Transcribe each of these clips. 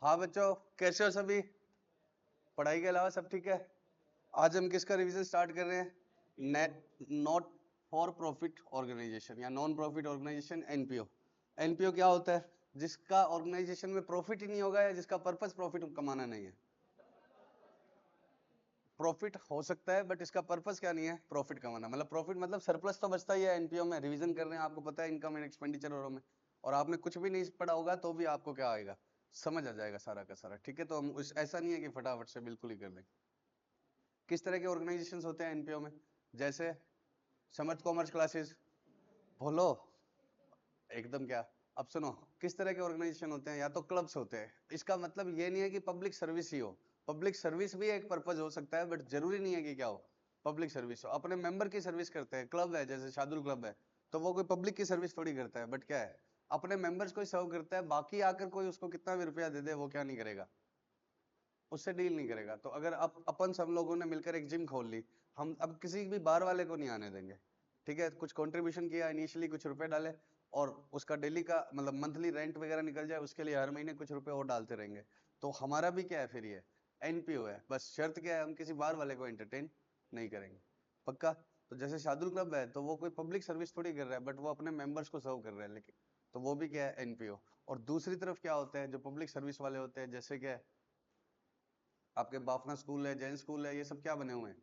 हाँ बच्चों, कैसे हो सभी? पढ़ाई के अलावा सब ठीक है? आज हम किसका रिवीजन स्टार्ट कर रहे हैं? Net not for profit organisation या non profit organisation, NPO. NPO क्या होता है? जिसका ऑर्गेनाइजेशन में प्रॉफिट ही नहीं होगा या जिसका पर्पस प्रॉफिट कमाना नहीं है। प्रॉफिट हो सकता है बट इसका पर्पस क्या नहीं है? प्रॉफिट कमाना। मतलब प्रॉफिट मतलब सरप्लस तो बचता ही है। एनपीओ में रिवीजन कर रहे हैं, आपको पता है इनकम एंड एक्सपेंडिचर और में, और आपने कुछ भी नहीं पढ़ा होगा तो भी आपको क्या आएगा, समझ आ जाएगा सारा का सारा। ठीक है, तो हम ऐसा नहीं है कि फटाफट से बिल्कुल ही कर देंगे। किस तरह के ऑर्गेनाइजेशंस होते हैं एनपीओ में? जैसे समर्थ कॉमर्स क्लासेस। बोलो एकदम क्या। अब सुनो, किस तरह के ऑर्गेनाइजेशन होते हैं? या तो क्लब्स होते हैं। इसका मतलब ये नहीं है कि पब्लिक सर्विस ही हो, पब्लिक सर्विस भी एक पर्पज हो सकता है, बट जरूरी नहीं है कि क्या हो, पब्लिक सर्विस हो। अपने मेंबर की सर्विस करते हैं। क्लब है जैसे शादुल क्लब है, तो वो कोई पब्लिक की सर्विस थोड़ी करता है, बट क्या है, अपने मेंबर्स को ही सर्व करता है। बाकी आकर कोई उसको कितना भी रुपया दे दे वो क्या नहीं करेगा, उससे डील नहीं करेगा। तो अगर अपन सब लोगों ने मिलकर एक जिम खोल ली, हम अब किसी भी बाहर वाले को नहीं आने देंगे। ठीक है, कुछ कंट्रीब्यूशन किया इनिशियली, कुछ रुपए डाले, और उसका डेली का मतलब मंथली रेंट वगैरह निकल जाए, उसके लिए हर महीने कुछ रुपए और डालते रहेंगे। तो हमारा भी क्या है फिर, ये एनपीओ है। बस शर्त क्या है, हम किसी बाहर वाले को एंटरटेन नहीं करेंगे। पक्का? तो जैसे शादुल क्लब है, तो वो कोई पब्लिक सर्विस थोड़ी कर रहा है, बट वो अपने मेंबर्स को सर्व कर रहा है, लेकिन तो वो भी क्या है, एनपीओ। और दूसरी तरफ क्या होते हैं जो पब्लिक सर्विस वाले होते हैं, जैसे क्या है, आपके बाफना स्कूल है, जैन स्कूल है, ये सब क्या बने हुए हैं,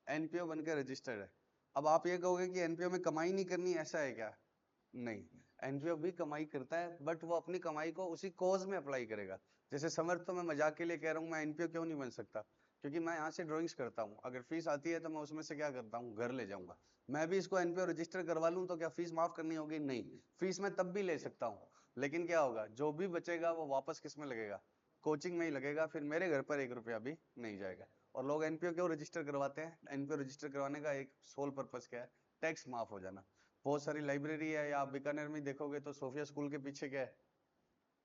एनपीओ बनकर रजिस्टर्ड है। अब आप ये कहोगे कि एनपीओ में कमाई नहीं करनी, ऐसा है क्या? नहीं, एनपीओ भी कमाई करता है, बट वो अपनी कमाई को उसी कॉज में अप्लाई करेगा। जैसे समर्थ, तो मैं मजाक के लिए कह रहा हूँ, मैं एनपीओ क्यों नहीं बन सकता? क्योंकि मैं यहाँ से ड्राइंग्स करता हूँ, अगर फीस आती है तो मैं उसमें से क्या करता हूँ, घर ले जाऊंगा। मैं भी इसको एनपीओ रजिस्टर करवा लूँ तो क्या फीस माफ करनी होगी? नहीं, फीस मैं तब भी ले सकता हूँ, लेकिन क्या होगा, जो भी बचेगा वो वापस किस में लगेगा, कोचिंग में ही लगेगा। फिर मेरे घर पर 1 रुपया भी नहीं जाएगा। और लोग एनपीओ क्यों रजिस्टर करवाते हैं? एनपीओ रजिस्टर करवाने का एक सोल पर्पस क्या है, टैक्स माफ हो जाना। बहुत सारी लाइब्रेरी है, या आप बीकानेर में देखोगे तो सोफिया स्कूल के पीछे क्या है,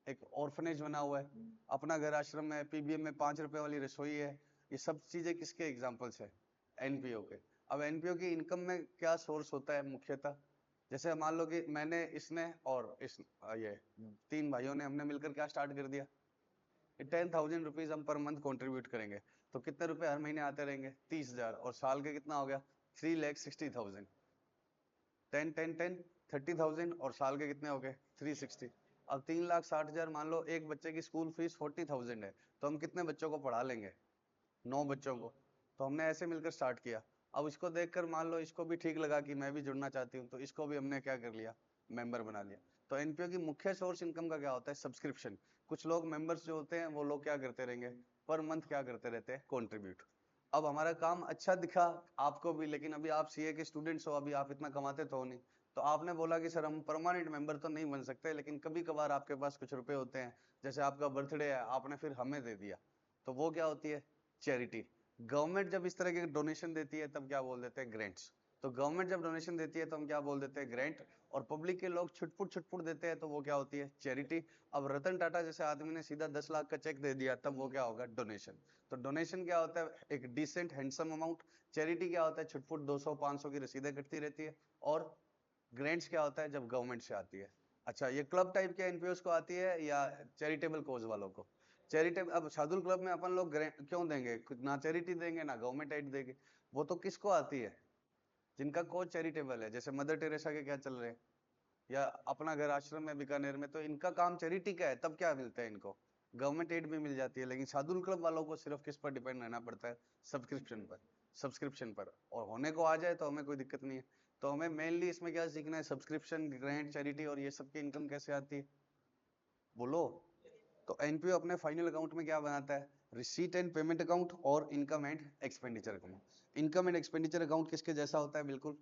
एक ऑर्फनेज बना हुआ है। अपना घर आश्रम है, पीबीएम में 5 रुपए वाली रसोई है। ये सब चीजें किसके एग्जाम्पल्स है? एनपीओ के। अब एनपीओ की इनकम में क्या सोर्स होता है मुख्यतः? जैसे मान लो कि मैंने, इसने और इस ये 3 भाइयों ने, हमने मिलकर क्या स्टार्ट कर दिया, 10,000 रुपीज हम पर मंथ कॉन्ट्रीब्यूट करेंगे, तो कितने रुपए हर महीने आते रहेंगे? 30,000। और साल के कितना हो गया? 3,60,000। 10 10 10 30,000, और साल के कितने हो गए? 360। अब 3,60,000 मान लो, एक बच्चे की स्कूल फीस 40,000 है, तो हम कितने बच्चों को पढ़ा लेंगे? 9 बच्चों को। तो हमने ऐसे मिलकर स्टार्ट किया। अब इसको देखकर मान लो इसको भी ठीक लगा कि मैं भी जुड़ना चाहती हूँ, तो इसको भी हमने क्या कर लिया, मेंबर बना लिया। तो एनपीओ की मुख्य सोर्स इनकम का क्या होता है? सब्सक्रिप्शन। कुछ लोग मेंबर्स जो होते हैं वो लोग क्या करते रहेंगे, पर मंथ क्या करते रहते हैं, कॉन्ट्रीब्यूट। अब हमारा काम अच्छा दिखा आपको भी, लेकिन अभी आप सीए के स्टूडेंट्स हो, अभी आप इतना कमाते तो हो नहीं। तो आपने बोला कि सर हम परमानेंट मेंबर तो नहीं बन सकते, लेकिन कभी कभार आपके पास कुछ रुपए होते हैं, जैसे आपका बर्थडे है, आपने फिर हमें दे दिया, तो वो क्या होती है, चैरिटी। गवर्नमेंट जब इस तरह के डोनेशन देती है तब क्या बोल देते हैं, ग्रांट्स। तो गवर्नमेंट जब डोनेशन देती है तो हम क्या बोल देते हैं, ग्रांट। और पब्लिक के लोग छुटपुट छुटपुट देते हैं तो वो क्या होती है, चैरिटी। अब रतन टाटा जैसे आदमी ने सीधा 10 लाख का चेक दे दिया, तब वो क्या होगा, डोनेशन। तो डोनेशन क्या होता है, एक डिसेंट हैंडसम अमाउंट। चैरिटी क्या होता है, छुटपुट 200 500 की रसीदें कटती रहती है। और ग्रांट्स क्या होता है, जब गवर्नमेंट से आती है। अच्छा, ये क्लब टाइप के एनपीओस को आती है या चैरिटेबल कोज वालों को? चैरिटेबल। अब शादुल क्लब में अपन लोग क्यों देंगे, ना चैरिटी देंगे ना गवर्नमेंट एड देंगे। वो तो किसको आती है, जिनका कोज चैरिटेबल है। जैसे मदर टेरेसा के क्या चल रहे हैं, या अपना घर आश्रम है बीकानेर में, तो इनका काम चैरिटी का है, तब क्या मिलता है इनको, गवर्नमेंट एड भी मिल जाती है। लेकिन शादुल क्लब वालों को सिर्फ किस पर डिपेंड रहना पड़ता है, सब्सक्रिप्शन पर। सब्सक्रिप्शन पर और होने को आ जाए तो हमें कोई दिक्कत नहीं है। तो हमें मेनली इसमें क्या सीखना है, सब्सक्रिप्शन, ग्रांट, चैरिटी, और ये सब की इनकम कैसे आती है, बोलो। तो एनपीओ अपने फाइनल अकाउंट में क्या बनाता है, रिसीट एंड पेमेंट अकाउंट और income and expenditure account. Income and expenditure account किसके जैसा होता है, बिल्कुल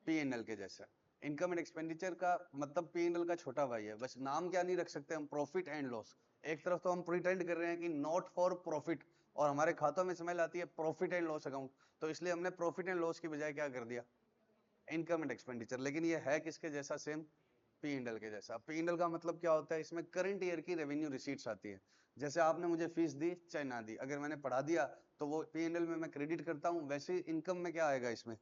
पीएनएल के जैसा। इनकम एंड एक्सपेंडिचर का मतलब पीएनएल का छोटा भाई है, बस नाम क्या नहीं रख सकते हम, प्रॉफिट एंड लॉस। एक तरफ तो हम प्रिटेंड कर रहे हैं कि नॉट फॉर प्रॉफिट, और हमारे खातों में स्मेल आती है प्रॉफिट एंड लॉस अकाउंट, तो इसलिए हमने प्रॉफिट एंड लॉस की बजाय क्या कर दिया, इनकम एंड एक्सपेंडिचर। लेकिन ये है किसके जैसा, सेम पीएनएल के जैसा। पीएनएल का मतलब क्या होता है, इसमें करंट ईयर की रेवेन्यू रिसीट्स आती है। जैसे आपने मुझे फीस दी चाहे ना दी, अगर मैंने पढ़ा दिया तो वो पीएनएल में मैं क्रेडिट करता हूँ। वैसे इनकम में क्या आएगा, इसमें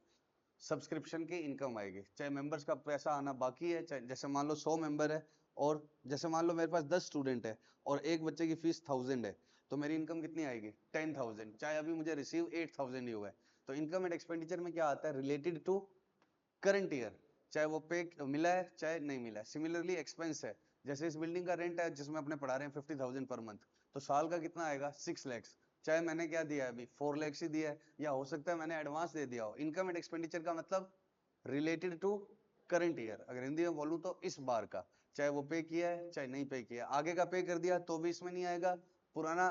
सब्सक्रिप्शन की इनकम आएगी, चाहे मेंबर्स का पैसा आना बाकी है, चाहे जैसे मान लो 100 मेंबर है और जैसे मान लो मेरे पास 10 स्टूडेंट है और एक बच्चे की फीस 1000 है, तो मेरी इनकम कितनी आएगी 10,000, चाहे अभी मुझे रिसीव 8000 ही हुआ है। तो इनकम एंड एक्सपेंडिचर में क्या आता है, रिलेटेड टू करंट ईयर, चाहे वो पे मिला है चाहे नहीं मिला है। सिमिलरली एक्सपेंस है, जैसे इस बिल्डिंग का रेंट है जिसमें अपने पढ़ा रहे हैं 50,000 पर मंथ, तो साल का कितना आएगा 6 लाख, चाहे मैंने क्या दिया है अभी 4 लाख ही दिया है, या हो सकता है मैंने एडवांस दे दिया हो। इनकम एंड एक्सपेंडिचर का मतलब रिलेटेड टू करंट ईयर, अगर हिंदी में बोलूं तो इस बार का, चाहे वो पे किया है चाहे नहीं पे किया, आगे का पे कर दिया तो भी इसमें नहीं आएगा, पुराना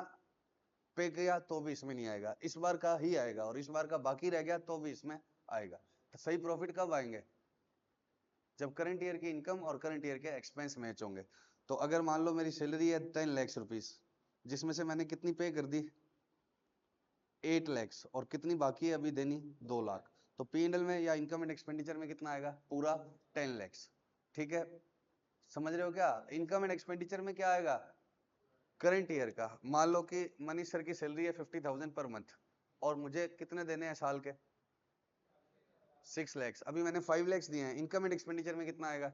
पे किया तो भी इसमें नहीं आएगा, इस बार का ही आएगा, और इस बार का बाकी रह गया तो भी इसमें आएगा। तो सही प्रॉफिट कब आएंगे, जब करंट ईयर की इनकम और करंट ईयर के एक्सपेंस मैच होंगे। तो अगर मान लो मेरी सैलरी है 10 लाख रुपीस, जिसमें से मैंने कितनी पे कर दी 8 लाख, और कितनी बाकी है अभी देनी 2 लाख, तो P&L में या इनकम एंड एक्सपेंडिचर में कितना आएगा पूरा 10 लाख। ठीक है, समझ रहे हो क्या, इनकम एंड एक्सपेंडिचर में क्या आएगा करंट ईयर का। मान लो कि मनीष सर की सैलरी है 50,000 पर मंथ, और मुझे कितने देने हैं साल के 6 लाख, अभी मैंने 5 लाख दिए हैं, इनकम एंड एक्सपेंडिचर में कितना आएगा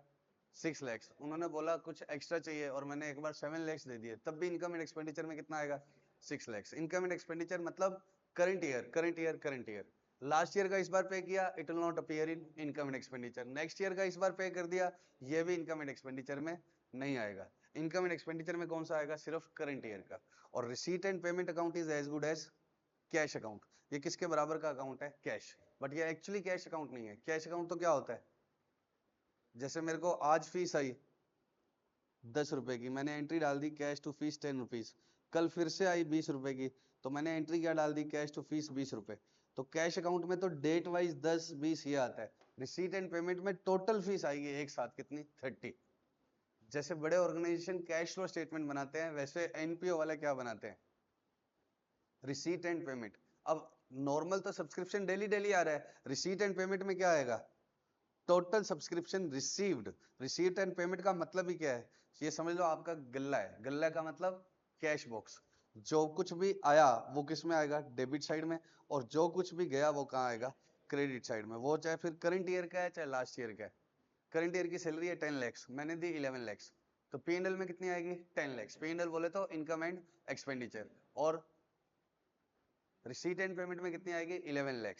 6 लाख। उन्होंने बोला कुछ एक्स्ट्रा चाहिए और मैंने एक बार 7 लाख दे दिए, तब भी इनकम एंड एक्सपेंडिचर में कितना आएगा 6 लाख। इनकम एंड एक्सपेंडिचर मतलब current year, current year, current year. Last year का इस बार पे किया, it will not appear in income and expenditure. Next year का इस बार पे कर दिया, ये भी इनकम एंड एक्सपेंडिचर में नहीं आएगा। इनकम एंड एक्सपेंडिचर में कौन सा आएगा, सिर्फ करंट ईयर का। और receipt and payment account is as good as cash account. ये किसके बराबर का अकाउंट है, कैश, बट ये एक्चुअली कैश अकाउंट नहीं है। कैश अकाउंट तो क्या होता है, जैसे मेरे को आज फीस आई 10 रुपए की, मैंने एंट्री डाल दी कैश टू फीस 10 रुपीज, कल फिर से आई 20 रुपए की, तो मैंने एंट्री क्या डाल दी कैश टू फीस 20 रुपए। तो कैश अकाउंट में तो डेट वाइज 10 20 ये आता है, रिसीट एंड पेमेंट में टोटल फीस आएगी एक साथ कितनी 30। जैसे बड़े ऑर्गेनाइजेशन कैश फ्लो स्टेटमेंट बनाते हैं, वैसे एनपीओ वाले क्या बनाते हैं, रिसीट एंड पेमेंट। अब नॉर्मल तो सब्सक्रिप्शन डेली डेली आ रहा है, रिसीट एंड पेमेंट में क्या आएगा total subscription received. Receipt and payment का मतलब ही क्या है, ये समझ लो आपका गल्ला है, गल्ला का मतलब कैश बॉक्स। जो कुछ भी आया वो किस में आएगा, डेबिट साइड में, और जो कुछ भी गया वो कहाँ आएगा, क्रेडिट साइड में। वो चाहे फिर करंट ईयर का है चाहे लास्ट ईयर का है। करंट ईयर की सैलरी है 10 लाख, मैंने दी 11 लाख, तो P&L में कितनी आएगी 10 लाख। P&L बोले तो इनकम एंड एक्सपेंडिचर। और रिसीट एंड पेमेंट में कितनी आएगी 11 लाख।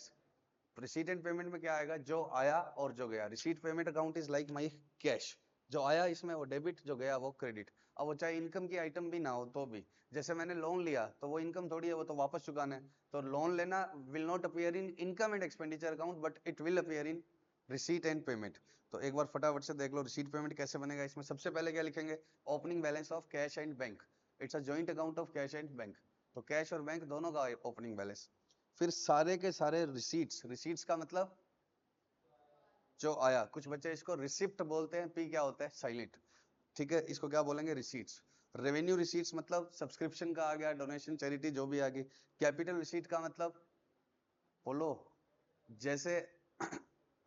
रिसीट एंड पेमेंट में क्या आएगा, जो आया और जो गया। Receipt payment account is like my cash, जो आया इसमें वो डेबिट, जो गया वो क्रेडिट। अब वो चाहे इनकम की आइटम भी ना हो तो भी, जैसे मैंने लोन लिया तो वो इनकम थोड़ी है, वो तो वापस चुकाना है। तो लोन लेना will not appear in income and expenditure account, but it will appear in receipt and payment. तो एक बार फटाफट से देख लो रिसीट पेमेंट कैसे बनेगा। इसमें सबसे पहले क्या लिखेंगे, opening balance of cash and bank, it's a joint account of cash and bank. तो कैश और बैंक दोनों का ओपनिंग बैलेंस। फिर सारे के सारे रिसीट्स, रिसीट्स का मतलब जो आया, कुछ बच्चे इसको रिसिप्ट बोलते हैं, पी क्या होता है साइलेंट, ठीक है, इसको क्या बोलेंगे रिसीट्स। रेवेन्यू रिसीट्स मतलब सब्सक्रिप्शन का आ गया, डोनेशन चैरिटी जो भी आ गई। कैपिटल रिसीट का मतलब बोलो, जैसे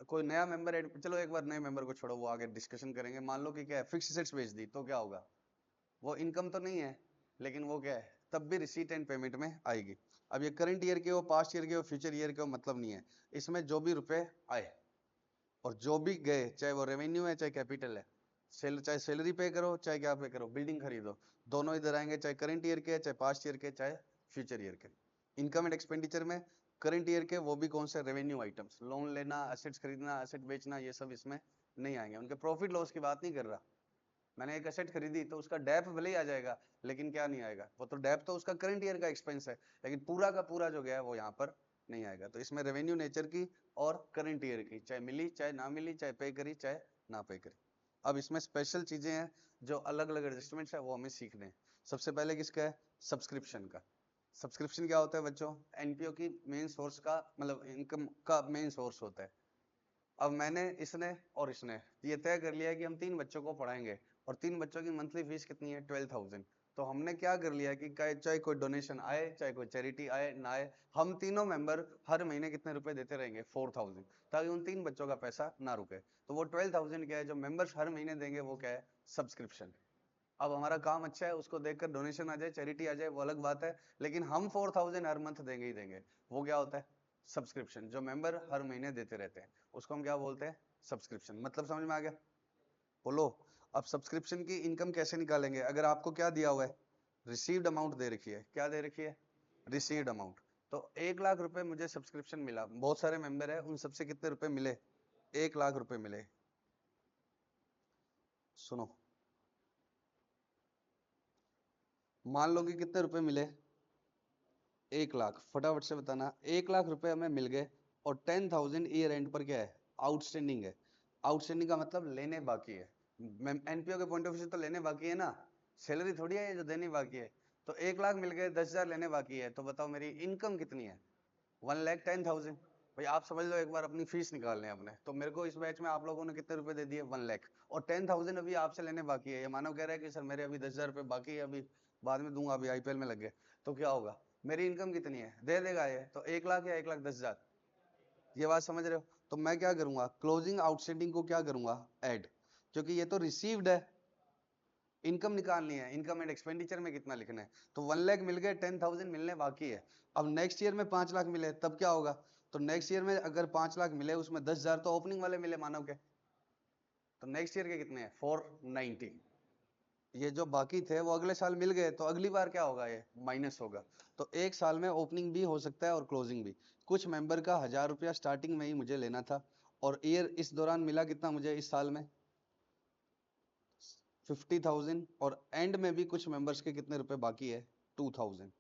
कोई नया मेंबर ऐड, चलो एक बार नए मेंबर को छोड़ो, वो आगे डिस्कशन करेंगे। मान लो कि क्या है फिक्स एसेट्स बेच दी तो क्या होगा, वो इनकम तो नहीं है लेकिन वो क्या है तब भी रिसीट एंड पेमेंट में आएगी। अब ये करंट ईयर के हो, पास्ट ईयर के हो, फ्यूचर ईयर के हो, मतलब नहीं है। इसमें जो भी रुपए आए और जो भी गए, चाहे वो रेवेन्यू है चाहे कैपिटल है, चाहे सैलरी पे करो चाहे क्या पे करो, बिल्डिंग खरीदो, दोनों इधर आएंगे, चाहे करंट ईयर के चाहे पास्ट ईयर के चाहे फ्यूचर ईयर के। इनकम एंड एक्सपेंडिचर में करंट ईयर के वो भी कौन से रेवेन्यू आइटम्स, लोन लेना, एसेट्स खरीदना, एसेट बेचना, ये सब इसमें नहीं आएंगे। उनके प्रॉफिट लॉस की बात नहीं कर रहा, मैंने एक एसेट खरीदी तो उसका डेप भले ही आ जाएगा, लेकिन क्या नहीं आएगा, वो तो डेप तो उसका करंट ईयर का एक्सपेंस है, लेकिन पूरा का पूरा जो गया है वो यहाँ पर नहीं आएगा। तो इसमें रेवेन्यू नेचर की और करंट ईयर की, चाहे मिली चाहे ना मिली, चाहे पे करी चाहे ना पे करी। अब इसमें स्पेशल चीजें हैं जो अलग अलग एडजस्टमेंट्स है वो हमें सीखने हैं। सबसे पहले किसका है, सब्सक्रिप्शन का। सब्सक्रिप्शन क्या होता है बच्चों, एनपीओ की मेन सोर्स का, मतलब इनकम का मेन सोर्स होता है। अब मैंने, इसने और इसने ये तय कर लिया है कि हम 3 बच्चों को पढ़ाएंगे, और 3 बच्चों की मंथली फीस कितनी है 12,000। तो हमने क्या कर लिया कि चाहे कोई डोनेशन आए चाहे कोई चैरिटी आए ना आए, हम तीनों मेंबर हर महीने कितने रुपए देते रहेंगे 4,000, ताकि उन 3 बच्चों का पैसा ना रुके। तो वो 12,000 क्या है जो मेंबर्स हर महीने देंगे, वो क्या है सब्सक्रिप्शन। अब हमारा काम अच्छा है, उसको देखकर डोनेशन आ जाए चैरिटी आ जाए वो अलग बात है, लेकिन हम 4,000 हर मंथ देंगे ही देंगे। वो क्या होता है सब्सक्रिप्शन, जो मेंबर हर महीने देते रहते हैं उसको हम क्या बोलते हैं सब्सक्रिप्शन। मतलब समझ में आ गया, बोलो। अब सब्सक्रिप्शन की इनकम कैसे निकालेंगे? अगर आपको क्या दिया हुआ है, रिसीव्ड अमाउंट दे रखी है, क्या दे रखी है, रिसीव्ड अमाउंट। तो 1 लाख रुपए मुझे सब्सक्रिप्शन मिला, बहुत सारे मेंबर है, उन सबसे कितने रुपए मिले, 1 लाख रुपए मिले। सुनो, मान लो कि कितने रुपए मिले, 1 लाख, फटाफट से बताना। 1 लाख रुपए हमें मिल गए और 10,000 ईयर एंड पर क्या है, आउटस्टैंडिंग है। आउटस्टैंडिंग का मतलब लेने बाकी है। एनपीओ के पॉइंट ऑफ व्यू से तो लेने बाकी है ना, सैलरी थोड़ी है जो देनी बाकी है। तो 1 लाख मिल गए, 10,000 लेने बाकी है, तो बताओ मेरी इनकम कितनी है, 1,10,000। भाई आप समझ लो, एक बार अपनी फीस निकालने हैं अपने, तो मेरे को इस बैच में आप लोगों ने कितने रुपए दे दिए, 1 लाख, और 10,000 अभी आपसे लेने बाकी है। ये मानव कह रहा है कि सर मेरे अभी 10,000 रुपए बाकी है, अभी बाद में दूंगा, अभी आईपीएल में लग गए, तो क्या होगा, मेरी इनकम कितनी है, दे देगा ये, तो 1 लाख या 1,10,000। ये बात समझ रहे हो? तो मैं क्या करूंगा, क्लोजिंग आउटस्टैंडिंग को क्या करूंगा, ऐड, क्योंकि ये तो रिसीव्ड है, इनकम निकालनी है, इनकम एंड एक्सपेंडिचर में कितना लिखना है। तो 1 लाख मिल गए, 10,000 मिलने बाकी है। अब नेक्स्ट ईयर में 5 लाख मिले तब क्या होगा, तो नेक्स्ट ईयर में अगर 5 लाख मिले, उसमें 10,000 तो ओपनिंग वाले मिले मानव के, तो नेक्स्ट ईयर के कितने हैं, 490। ये जो बाकी थे वो अगले साल मिल गए, तो अगली बार क्या होगा, ये माइनस होगा। तो एक साल में ओपनिंग भी हो सकता है और क्लोजिंग भी। कुछ मेंबर का 1,000 रुपया स्टार्टिंग में ही मुझे लेना था, और ईयर इस दौरान मिला कितना मुझे इस साल में, 50,000, और एंड में भी कुछ मेंबर्स के कितने रुपए बाकी है, 2,000।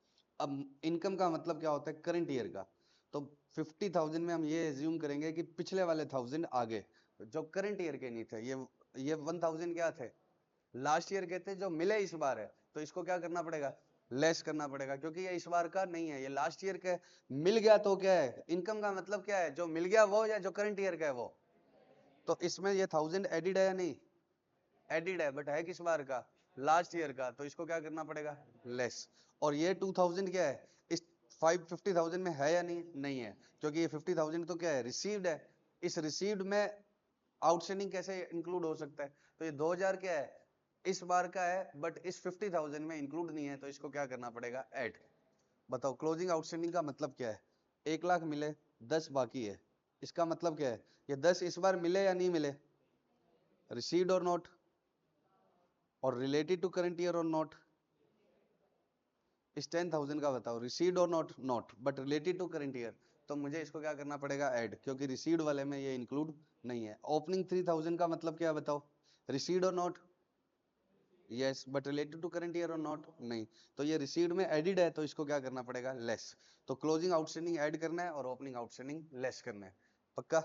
अब इनकम का मतलब क्या होता है, करंट ईयर का। तो 50,000 में हम ये एज्यूम करेंगे कि पिछले वाले 1,000 आगे जो करंट ईयर के नहीं थे, ये 1,000 क्या थे, लास्ट ईयर के थे, जो मिले इस बार है, तो इसको क्या करना पड़ेगा, लेस करना पड़ेगा, क्योंकि ये इस बार का नहीं है, ये लास्ट ईयर का मिल गया। तो क्या है, इनकम का मतलब क्या है, जो मिल गया वो, या जो करंट ईयर का है वो। तो इसमें ये 1,000 एडिड है या नहीं, एडिड है, बट है किस बार का, लास्ट ईयर का, तो इसको क्या करना पड़ेगा, लेस। और ये 2,000 क्या है, इस 50,000 में है या नहीं, नहीं है, क्योंकि ये 50,000 तो क्या है, रिसीव्ड है। इस रिसीव्ड में आउटस्टैंडिंग कैसे इंक्लूड हो सकता है, तो ये 2,000 क्या है, इस बार का है, बट इस 50,000 में इंक्लूड नहीं है, तो इसको क्या करना पड़ेगा, ऐड। बताओ क्लोजिंग आउटस्टैंडिंग का मतलब क्या है, 1 लाख मिले, 10 बाकी है, इसका मतलब क्या है, ये 10 इस बार मिले या नहीं मिले, रिसीव्ड और नॉट, और रिलेटेड टू करंट ईयर और नॉट। इस 10,000 का बताओ, रिसीव्ड और not, not, but related to current year, तो मुझे इसको क्या करना पड़ेगा, ऐड, क्योंकि रिसीव्ड वाले में ये इंक्लूड नहीं है। ओपनिंग 3,000 का मतलब क्या बताओ, रिसीव्ड और not, yes, but related to current year और नॉट, नहीं, तो ये रिसीव्ड में एडिड है, तो इसको क्या करना पड़ेगा, लेस। तो क्लोजिंग आउटस्टैंडिंग ऐड करना है और ओपनिंग आउटस्टैंडिंग लेस करना है, पक्का।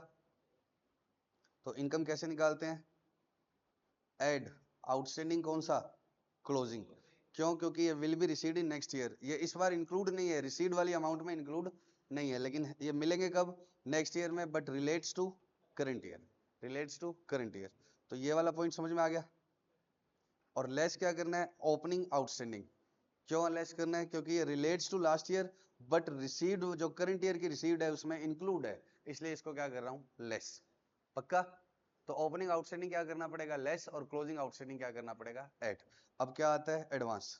तो इनकम कैसे निकालते हैं, ऐड, आउटस्टैंडिंग कौन सा, क्लोजिंग। क्यों, क्योंकि ये will be received in next year, ये इस बार इंक्लूड नहीं है, रिसीव्ड वाली अमाउंट में इंक्लूड नहीं है, लेकिन ये मिलेंगे कब, नेक्स्ट ईयर में, but relates to current year, relates to current year. तो ये वाला पॉइंट समझ में आ गया। और लेस क्या करना है, ओपनिंग आउटस्टैंडिंग। क्यों लेस करना है, क्योंकि ये relates to last year, but received जो करंट ईयर की रिसीव्ड है उसमें इंक्लूड है, इसलिए इसको क्या कर रहा हूं, लेस, पक्का। तो ओपनिंग आउटस्टैंडिंग क्या करना पड़ेगा, लेस, और क्लोजिंग आउटस्टैंडिंग क्या करना पड़ेगा, ऐड। अब क्या आता है, एडवांस।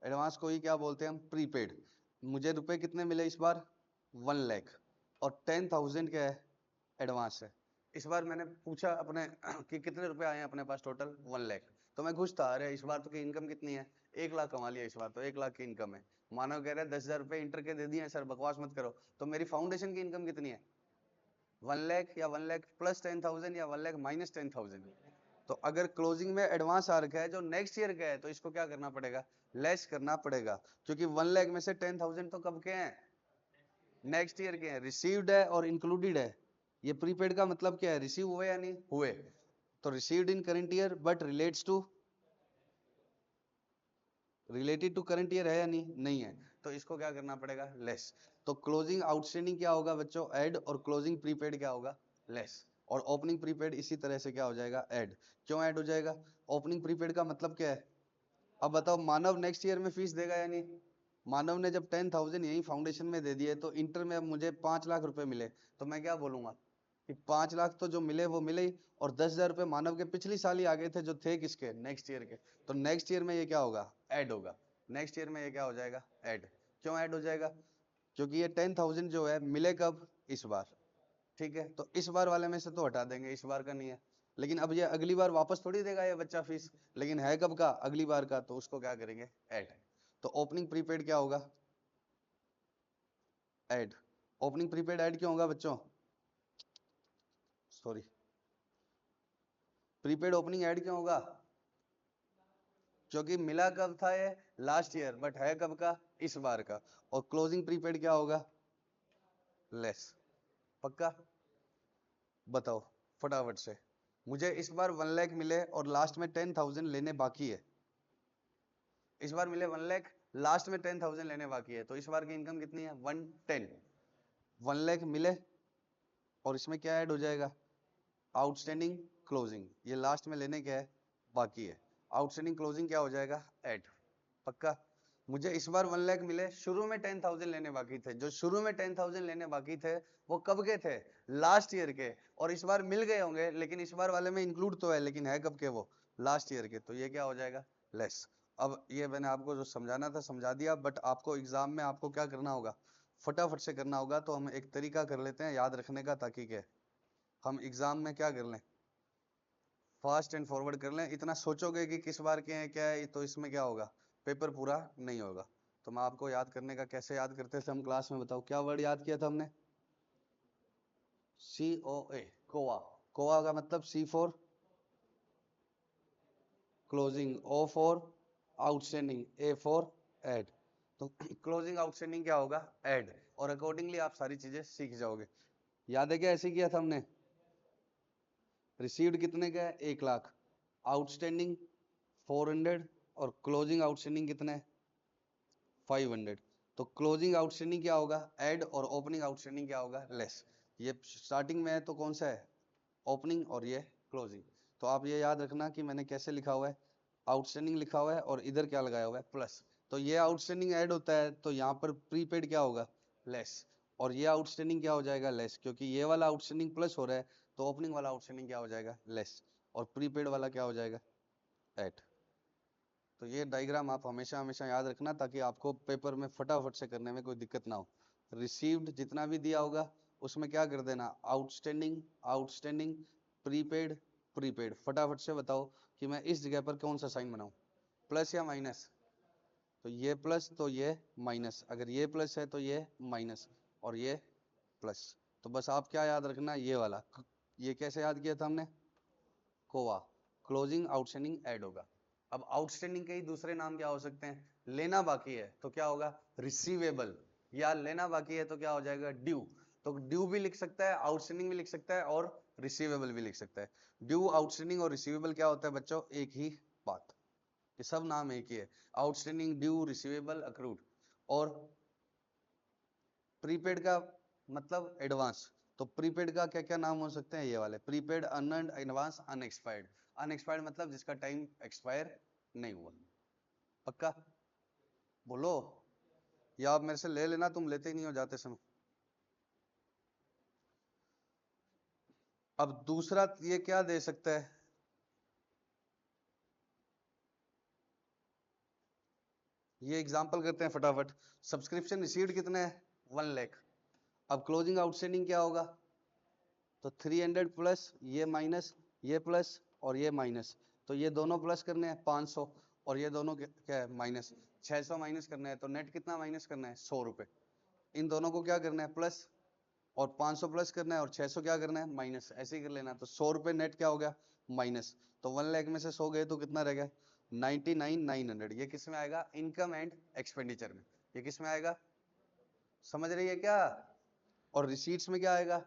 एडवांस को ही क्या बोलते हैं हम, प्रीपेड। मुझे रुपए कितने मिले इस बार, 1 लाख, और 10,000 क्या है, एडवांस है। इस बार मैंने पूछा अपने कि कितने रुपए आए हैं अपने पास टोटल, 1 लाख। तो मैं खुश था, अरे इस बार तो की इनकम कितनी है, 1 लाख कमा लिया इस बार, तो 1 लाख की इनकम है। मानव कह रहे हैं 10,000 रुपए इंटर के दे दिए सर, बकवास मत करो। तो मेरी फाउंडेशन की इनकम कितनी है, 1 लाख, या 1 लाख प्लस 10,000, या 1 लाख माइनस 10,000। तो अगर क्लोजिंग में एडवांस आ रखा है जो नेक्स्ट ईयर का है, तो इसको क्या करना पड़ेगा, लेस करना पड़ेगा, क्योंकि 1 लाख में से 10,000 तो कब के हैं, नेक्स्ट ईयर के हैं, रिसीव्ड है और इंक्लूडेड है। ये प्रीपेड का मतलब क्या है, रिसीव हुए या नहीं हुए, तो received in current year but relates to, related to current year है या नहीं, नहीं है, तो इसको क्या करना पड़ेगा, लेस। तो क्लोजिंग आउटस्टैंडिंग क्या होगा बच्चों, ऐड, और क्लोजिंग प्रीपेड क्या होगा, लेस। और ओपनिंग प्रीपेड इसी तरह से क्या हो जाएगा, ऐड। क्यों ऐड हो जाएगा, ओपनिंग प्रीपेड का मतलब क्या है। अब बताओ मानव नेक्स्ट ईयर में फीस देगा या नहीं, मानव ने जब 10,000 यही फाउंडेशन में दे दिए, तो इंटर में अब मुझे 5 लाख रुपए मिले, तो मैं क्या बोलूंगा कि 5 लाख तो जो मिले वो मिले ही, और 10,000 रुपए मानव के पिछली साल ही आगे थे, जो थे किसके, नेक्स्ट ईयर के। तो नेक्स्ट ईयर में ये क्या होगा, ऐड होगा। नेक्स्ट ईयर में ये क्या हो जाएगा, ऐड। क्यों ऐड हो जाएगा, क्योंकि ये 10,000 जो है मिले कब, इस बार, ठीक है। तो इस बार वाले में से तो हटा देंगे, इस बार का नहीं है, लेकिन अब ये अगली बार वापस थोड़ी देगा ये बच्चा फीस, लेकिन है कब का, अगली बार का, तो उसको क्या करेंगे, ऐड। तो ओपनिंग प्रीपेड क्या होगा, ऐड। ओपनिंग प्रीपेड ऐड क्यों होगा बच्चों, सॉरी, प्रीपेड ओपनिंग ऐड क्यों होगा, क्योंकि मिला कब था ये, लास्ट ईयर, बट है कब का, इस बार का। और क्लोजिंग प्रीपेड क्या होगा, लेस। पक्का, बताओ फटाफट से। मुझे इस बार 1 लाख मिले और लास्ट में 10,000 लेने बाकी है, इस बार मिले 1 लाख, लास्ट में 10,000 लेने बाकी है, तो इस बार की इनकम कितनी है, 110। 1 लाख मिले और इसमें क्या ऐड हो जाएगा, आउटस्टैंडिंग क्लोजिंग, ये लास्ट में लेने क्या है, बाकी है, आउटस्टैंडिंग क्लोजिंग क्या हो जाएगा, ऐड। पक्का। मुझे इस बार 1 लाख मिले, शुरू में 10,000 लेने बाकी थे, जो शुरू में 10,000 लेने बाकी थे वो कब के थे, लास्ट ईयर के, और इस बार मिल गए होंगे, लेकिन इस बार वाले में इंक्लूड तो है, लेकिन है कब के, वो लास्ट ईयर के, तो ये क्या हो जाएगा, लेस। अब ये मैंने आपको जो समझाना था समझा दिया, बट आपको एग्जाम में आपको क्या करना होगा, फटाफट से करना होगा। तो हम एक तरीका कर लेते हैं याद रखने का, ताकि क्या हम एग्जाम में क्या कर लें, फास्ट एंड फॉरवर्ड कर लें। इतना सोचोगे कि किस बार के हैं क्या है, तो इसमें क्या होगा, पेपर पूरा नहीं होगा। तो मैं आपको याद करने का, कैसे याद करते थे हम क्लास में, बताओ क्या वर्ड याद किया था हमने, COA, कोआ। कोआ का मतलब C for closing, O for outstanding, A for add. तो क्लोजिंग आउटस्टैंडिंग क्या होगा, ऐड, और अकॉर्डिंगली आप सारी चीजें सीख जाओगे। याद है क्या, ऐसे किया था हमने, रिसीव्ड कितने का है, 1 लाख, आउटस्टैंडिंग 400, और क्लोजिंग आउटस्टैंडिंग कितना है, 500। तो क्लोजिंग आउटस्टैंडिंग क्या होगा, ऐड, और ओपनिंग आउटस्टैंडिंग क्या होगा, लेस। ये स्टार्टिंग में है तो कौन सा है, ओपनिंग, और ये क्लोजिंग। तो आप ये याद रखना कि मैंने कैसे लिखा हुआ है, आउटस्टैंडिंग लिखा हुआ है और इधर क्या लगाया हुआ है, प्लस। तो ये आउटस्टैंडिंग ऐड होता है, तो यहाँ पर प्रीपेड क्या होगा, लेस, और ये आउटस्टैंडिंग क्या हो जाएगा, लेस, क्योंकि ये वाला आउटस्टैंडिंग प्लस हो रहा है, तो ओपनिंग वाला आउटस्टैंडिंग क्या हो जाएगा, लेस, और प्रीपेड वाला क्या हो जाएगा, ऐड। तो ये डायग्राम आप हमेशा हमेशा याद रखना, ताकि आपको पेपर में फटाफट से करने में कोई दिक्कत ना हो। रिसीव्ड जितना भी दिया होगा उसमें क्या कर देना, आउटस्टैंडिंग, आउटस्टैंडिंग, प्रीपेड, प्रीपेड। फटाफट से बताओ कि मैं इस जगह पर कौन सा साइन बनाऊं, प्लस या माइनस, तो ये प्लस तो ये माइनस, अगर ये प्लस है तो ये माइनस, और ये प्लस। तो बस आप क्या याद रखना, ये वाला, ये कैसे याद किया था हमने, कोवा, क्लोजिंग आउटस्टैंडिंग ऐड होगा। अब आउटस्टैंडिंग के ही दूसरे नाम क्या हो सकते हैं, लेना बाकी है तो क्या होगा, रिसीवेबल, या लेना बाकी है तो क्या हो जाएगा, ड्यू। तो ड्यू भी लिख सकता है, आउटस्टैंडिंग भी लिख सकता है, और रिसीवेबल भी लिख सकता है। ड्यू, आउटस्टैंडिंग और रिसीवेबल क्या होता है बच्चों, एक ही बात, ये सब नाम एक ही है, आउटस्टैंडिंग, ड्यू, रिसीवेबल, अक्रूड। और प्रीपेड का मतलब एडवांस, तो प्रीपेड का क्या क्या नाम हो सकते हैं, ये वाले, prepaid, unearned, advance, unexpired. Unexpired मतलब जिसका टाइम एक्सपायर नहीं हुआ। पक्का, बोलो, या आप मेरे से ले लेना, तुम लेते ही नहीं हो जाते समय। अब दूसरा ये क्या दे सकता है, ये एग्जांपल करते हैं फटाफट। सब्सक्रिप्शन रिसीव्ड कितने हैं, 1 लाख। अब क्लोजिंग आउटस्टैंडिंग क्या होगा, तो 300 प्लस ये माइनस, ये प्लस और ये माइनस, तो ये दोनों प्लस करने हैं 500, और ये दोनों क्या है, माइनस 600 माइनस करना है, तो नेट कितना माइनस करना है, 100 रुपए। इन दोनों को क्या करना है, प्लस, और 500 प्लस करना है, और 600 क्या करना है, माइनस, ऐसे ही कर लेना। तो 100 रुपए नेट क्या हो गया, माइनस। तो 1 लाख में से 100 गए तो कितना रह गया, 99,900। ये किस में आएगा, इनकम एंड एक्सपेंडिचर में। ये किस में आएगा, समझ रही है क्या। और रिसीट्स में क्या आएगा,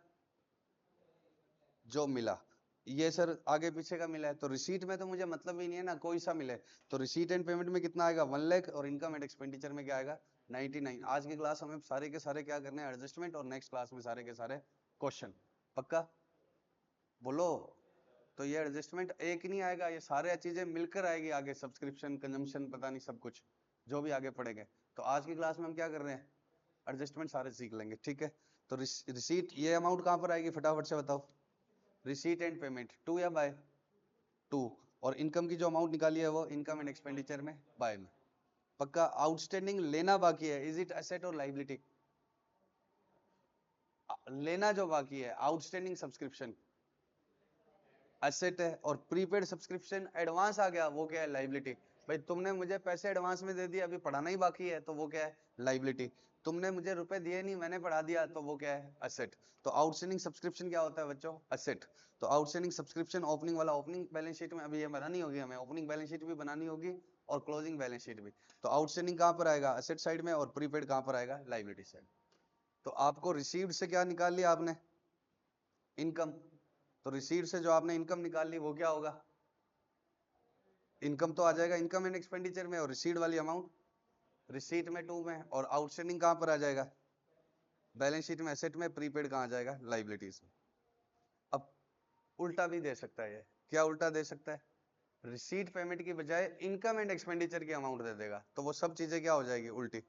जो मिला। ये सर आगे पीछे का मिला है, तो रिसीट में तो मुझे मतलब ही नहीं है ना, कोई सा मिले। तो रिसीट एंड पेमेंट में कितना आएगा, 1 लाख, और इनकम एंड एक्सपेंडिचर में क्या आएगा, 99। आज की क्लास हमें सारे के सारे क्या करने हैं, एडजस्टमेंट, और नेक्स्ट क्लास में सारे के सारे क्वेश्चन। पक्का, बोलो। तो ये एडजस्टमेंट एक नहीं आएगा, ये सारे चीजें मिलकर आएगी आगे, सब्सक्रिप्शन, कंजम्पशन, पता नहीं सब कुछ जो भी आगे पढ़ेंगे। तो आज की क्लास में हम क्या कर रहे हैं, एडजस्टमेंट सारे सीख लेंगे, ठीक है। तो रिसीट, ये अमाउंट कहां पर आएगी, फटाफट से बताओ। रिसीट एंड पेमेंट, टू या बाय, टू। और इनकम की जो अमाउंट निकाली है वो इनकम एंड एक्सपेंडिचर में, बाय में। पक्का। आउटस्टैंडिंग लेना बाकी है, इज इट एसेट और लाइबिलिटी, लेना जो बाकी है, आउटस्टैंडिंग सब्सक्रिप्शन, एसेट है, और प्रीपेड सब्सक्रिप्शन एडवांस आ गया, वो क्या है, लाइबिलिटी। भाई तुमने मुझे पैसे एडवांस में दे दिए, अभी पढ़ाना ही बाकी है, तो वो क्या है, लाइबिलिटी। तुमने मुझे रुपए दिए नहीं, मैंने पढ़ा दिया, तो वो क्या है, एसेट। तो आउटस्टैंडिंग सब्सक्रिप्शन क्या होता है बच्चों, एसेट। तो आउटस्टैंडिंग सब्सक्रिप्शन ओपनिंग वाला, ओपनिंग बैलेंस शीट में अभी ये बनानी होगी हमें, ओपनिंग बैलेंस शीट भी बनानी होगी और क्लोजिंग बैलेंस शीट भी। तो आउटस्टैंडिंग कहां पर आएगा, एसेट साइड में, और प्रीपेड कहां पर आएगा, लाइबिलिटी साइड। तो आपको रिसीव्ड से क्या निकाल लिया आपने, इनकम। तो रिसीव्ड से जो आपने इनकम निकाल ली वो क्या होगा, इनकम तो आ जाएगा इनकम एंड एक्सपेंडिचर में, और रिसीव्ड वाली अमाउंट रिसीट में 2 में, और आउटस्टैंडिंग कहां पर आ जाएगा, बैलेंस शीट में, एसेट में, प्रीपेड कहां आ जाएगा, लाइबिलिटीज में। अब उल्टा भी दे सकता है, ये क्या उल्टा दे सकता है, रिसीट पेमेंट की बजाय इनकम एंड एक्सपेंडिचर की अमाउंट दे देगा, तो वो सब चीजें क्या हो जाएगी, उल्टी।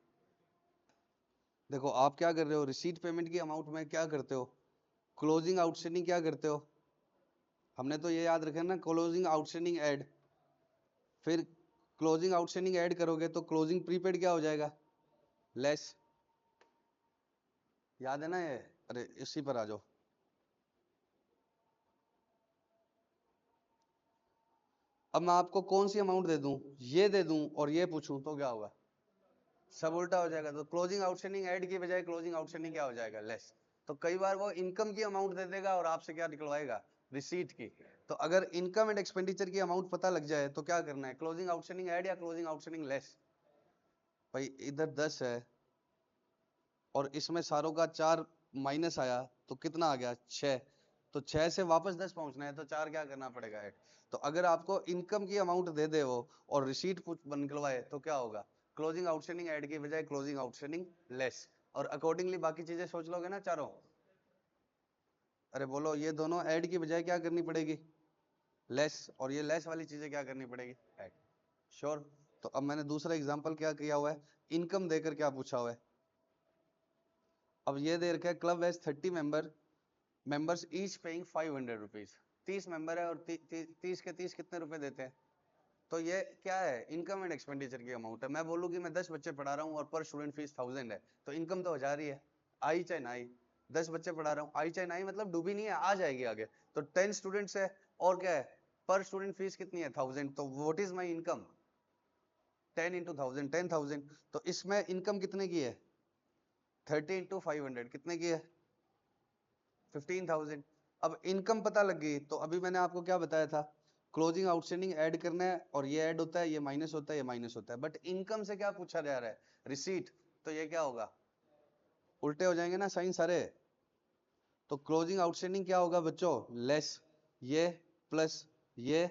देखो आप क्या कर रहे हो, रिसीट पेमेंट की अमाउंट में क्या करते हो, क्लोजिंग आउटस्टैंडिंग क्या करते हो, हमने तो ये याद रखा ना, क्लोजिंग आउटस्टैंडिंग ऐड, फिर क्लोजिंग आउटस्टैंडिंग ऐड करोगे तो क्लोजिंग प्रीपेड क्या हो जाएगा, लेस। याद है ना ये, अरे इसी पर आ जाओ। अब मैं आपको कौन सी अमाउंट दे दूं, ये दे दूं और ये पूछूं, तो क्या होगा, सब उल्टा हो जाएगा। तो क्लोजिंग आउटस्टैंडिंग ऐड की बजाय क्लोजिंग आउटस्टैंडिंग क्या हो जाएगा, लेस। तो कई बार वो इनकम की अमाउंट दे देगा और आपसे क्या निकलवाएगा, रिसीट की। तो अगर इनकम एंड एक्सपेंडिचर की अमाउंट पता लग जाए तो क्या करना है, क्लोजिंग आउटस्टैंडिंग ऐड या क्लोजिंग आउटस्टैंडिंग लेस। भाई इधर 10 है और इसमें सारों का 4 माइनस आया, तो कितना आ गया, 6। तो 6 से वापस 10 पहुंचना है, तो 4 क्या करना पड़ेगा, ऐड। तो अगर आपको इनकम की अमाउंट दे दे वो और रिसीट निकलवाए, तो क्या होगा, क्लोजिंग आउटस्टैंडिंग ऐड की बजाय क्लोजिंग आउटस्टैंडिंग लेस। और अकॉर्डिंगली बाकी चीजें सोच लोगे ना चारों। अरे बोलो, ये दोनों ऐड की बजाय क्या करनी पड़ेगी, लेस, और ये लेस वाली चीजें क्या करनी पड़ेगी, ऐड। श्योर। तो अब मैंने दूसरा एग्जांपल क्या किया हुआ है, इनकम देकर क्या पूछा हुआ है। अब ये दे रखा है, club has 30 members each paying 500 rupees. 30 member है और 30 के 30 कितने रुपए देते हैं। तो ये क्या है, इनकम एंड एक्सपेंडिचर की अमाउंट है। मैं बोलूँ कि मैं 10 बच्चे पढ़ा रहा हूँ और पर स्टूडेंट फीस 1000 है, तो इनकम तो 1000 ही है, आई चाहे ना आई। 10 बच्चे पढ़ा रहा हूँ, आई चाहे ना आई मतलब डूबी नहीं है, आ जाएगी आगे। तो 10 स्टूडेंट्स है, और क्या है, पर स्टूडेंट फीस कितनी है, 1000। तो what is my income, 10 into 1000, 10,000। तो इसमें इनकम कितने की है, 30 इंटू 500 कितने की है, 15,000। अब इनकम पता लग गई, तो अभी मैंने आपको क्या बताया था, क्लोजिंग आउटस्टैंडिंग ऐड करना है, और ये ऐड होता है, ये माइनस होता है, ये माइनस होता है। बट इनकम से क्या पूछा जा रहा है, रिसीट। तो ये क्या होगा, उल्टे हो जाएंगे ना साइन सारे। तो क्लोजिंग आउटस्टैंडिंग क्या होगा बच्चों, लेस, ये प्लस ये,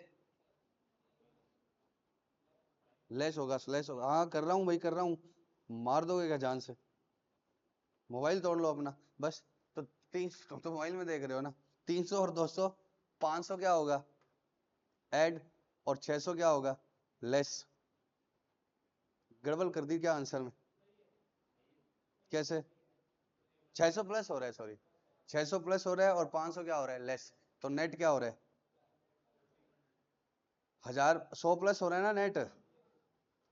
लेस होगा। हाँ कर रहा हूँ भाई, कर रहा हूँ। मार दोगे क्या जान से, मोबाइल तोड़ लो अपना बस। तो 300 तो मोबाइल में देख रहे हो ना, 300 और 200, 500 क्या होगा, ऐड, और 600 क्या होगा, लेस। गड़बड़ कर दी क्या आंसर में, कैसे, 600 प्लस हो रहा है, सॉरी 600 प्लस हो रहा है और 500 क्या हो रहा है, लेस। तो नेट क्या हो रहा है, 100 प्लस हो रहा है ना नेट।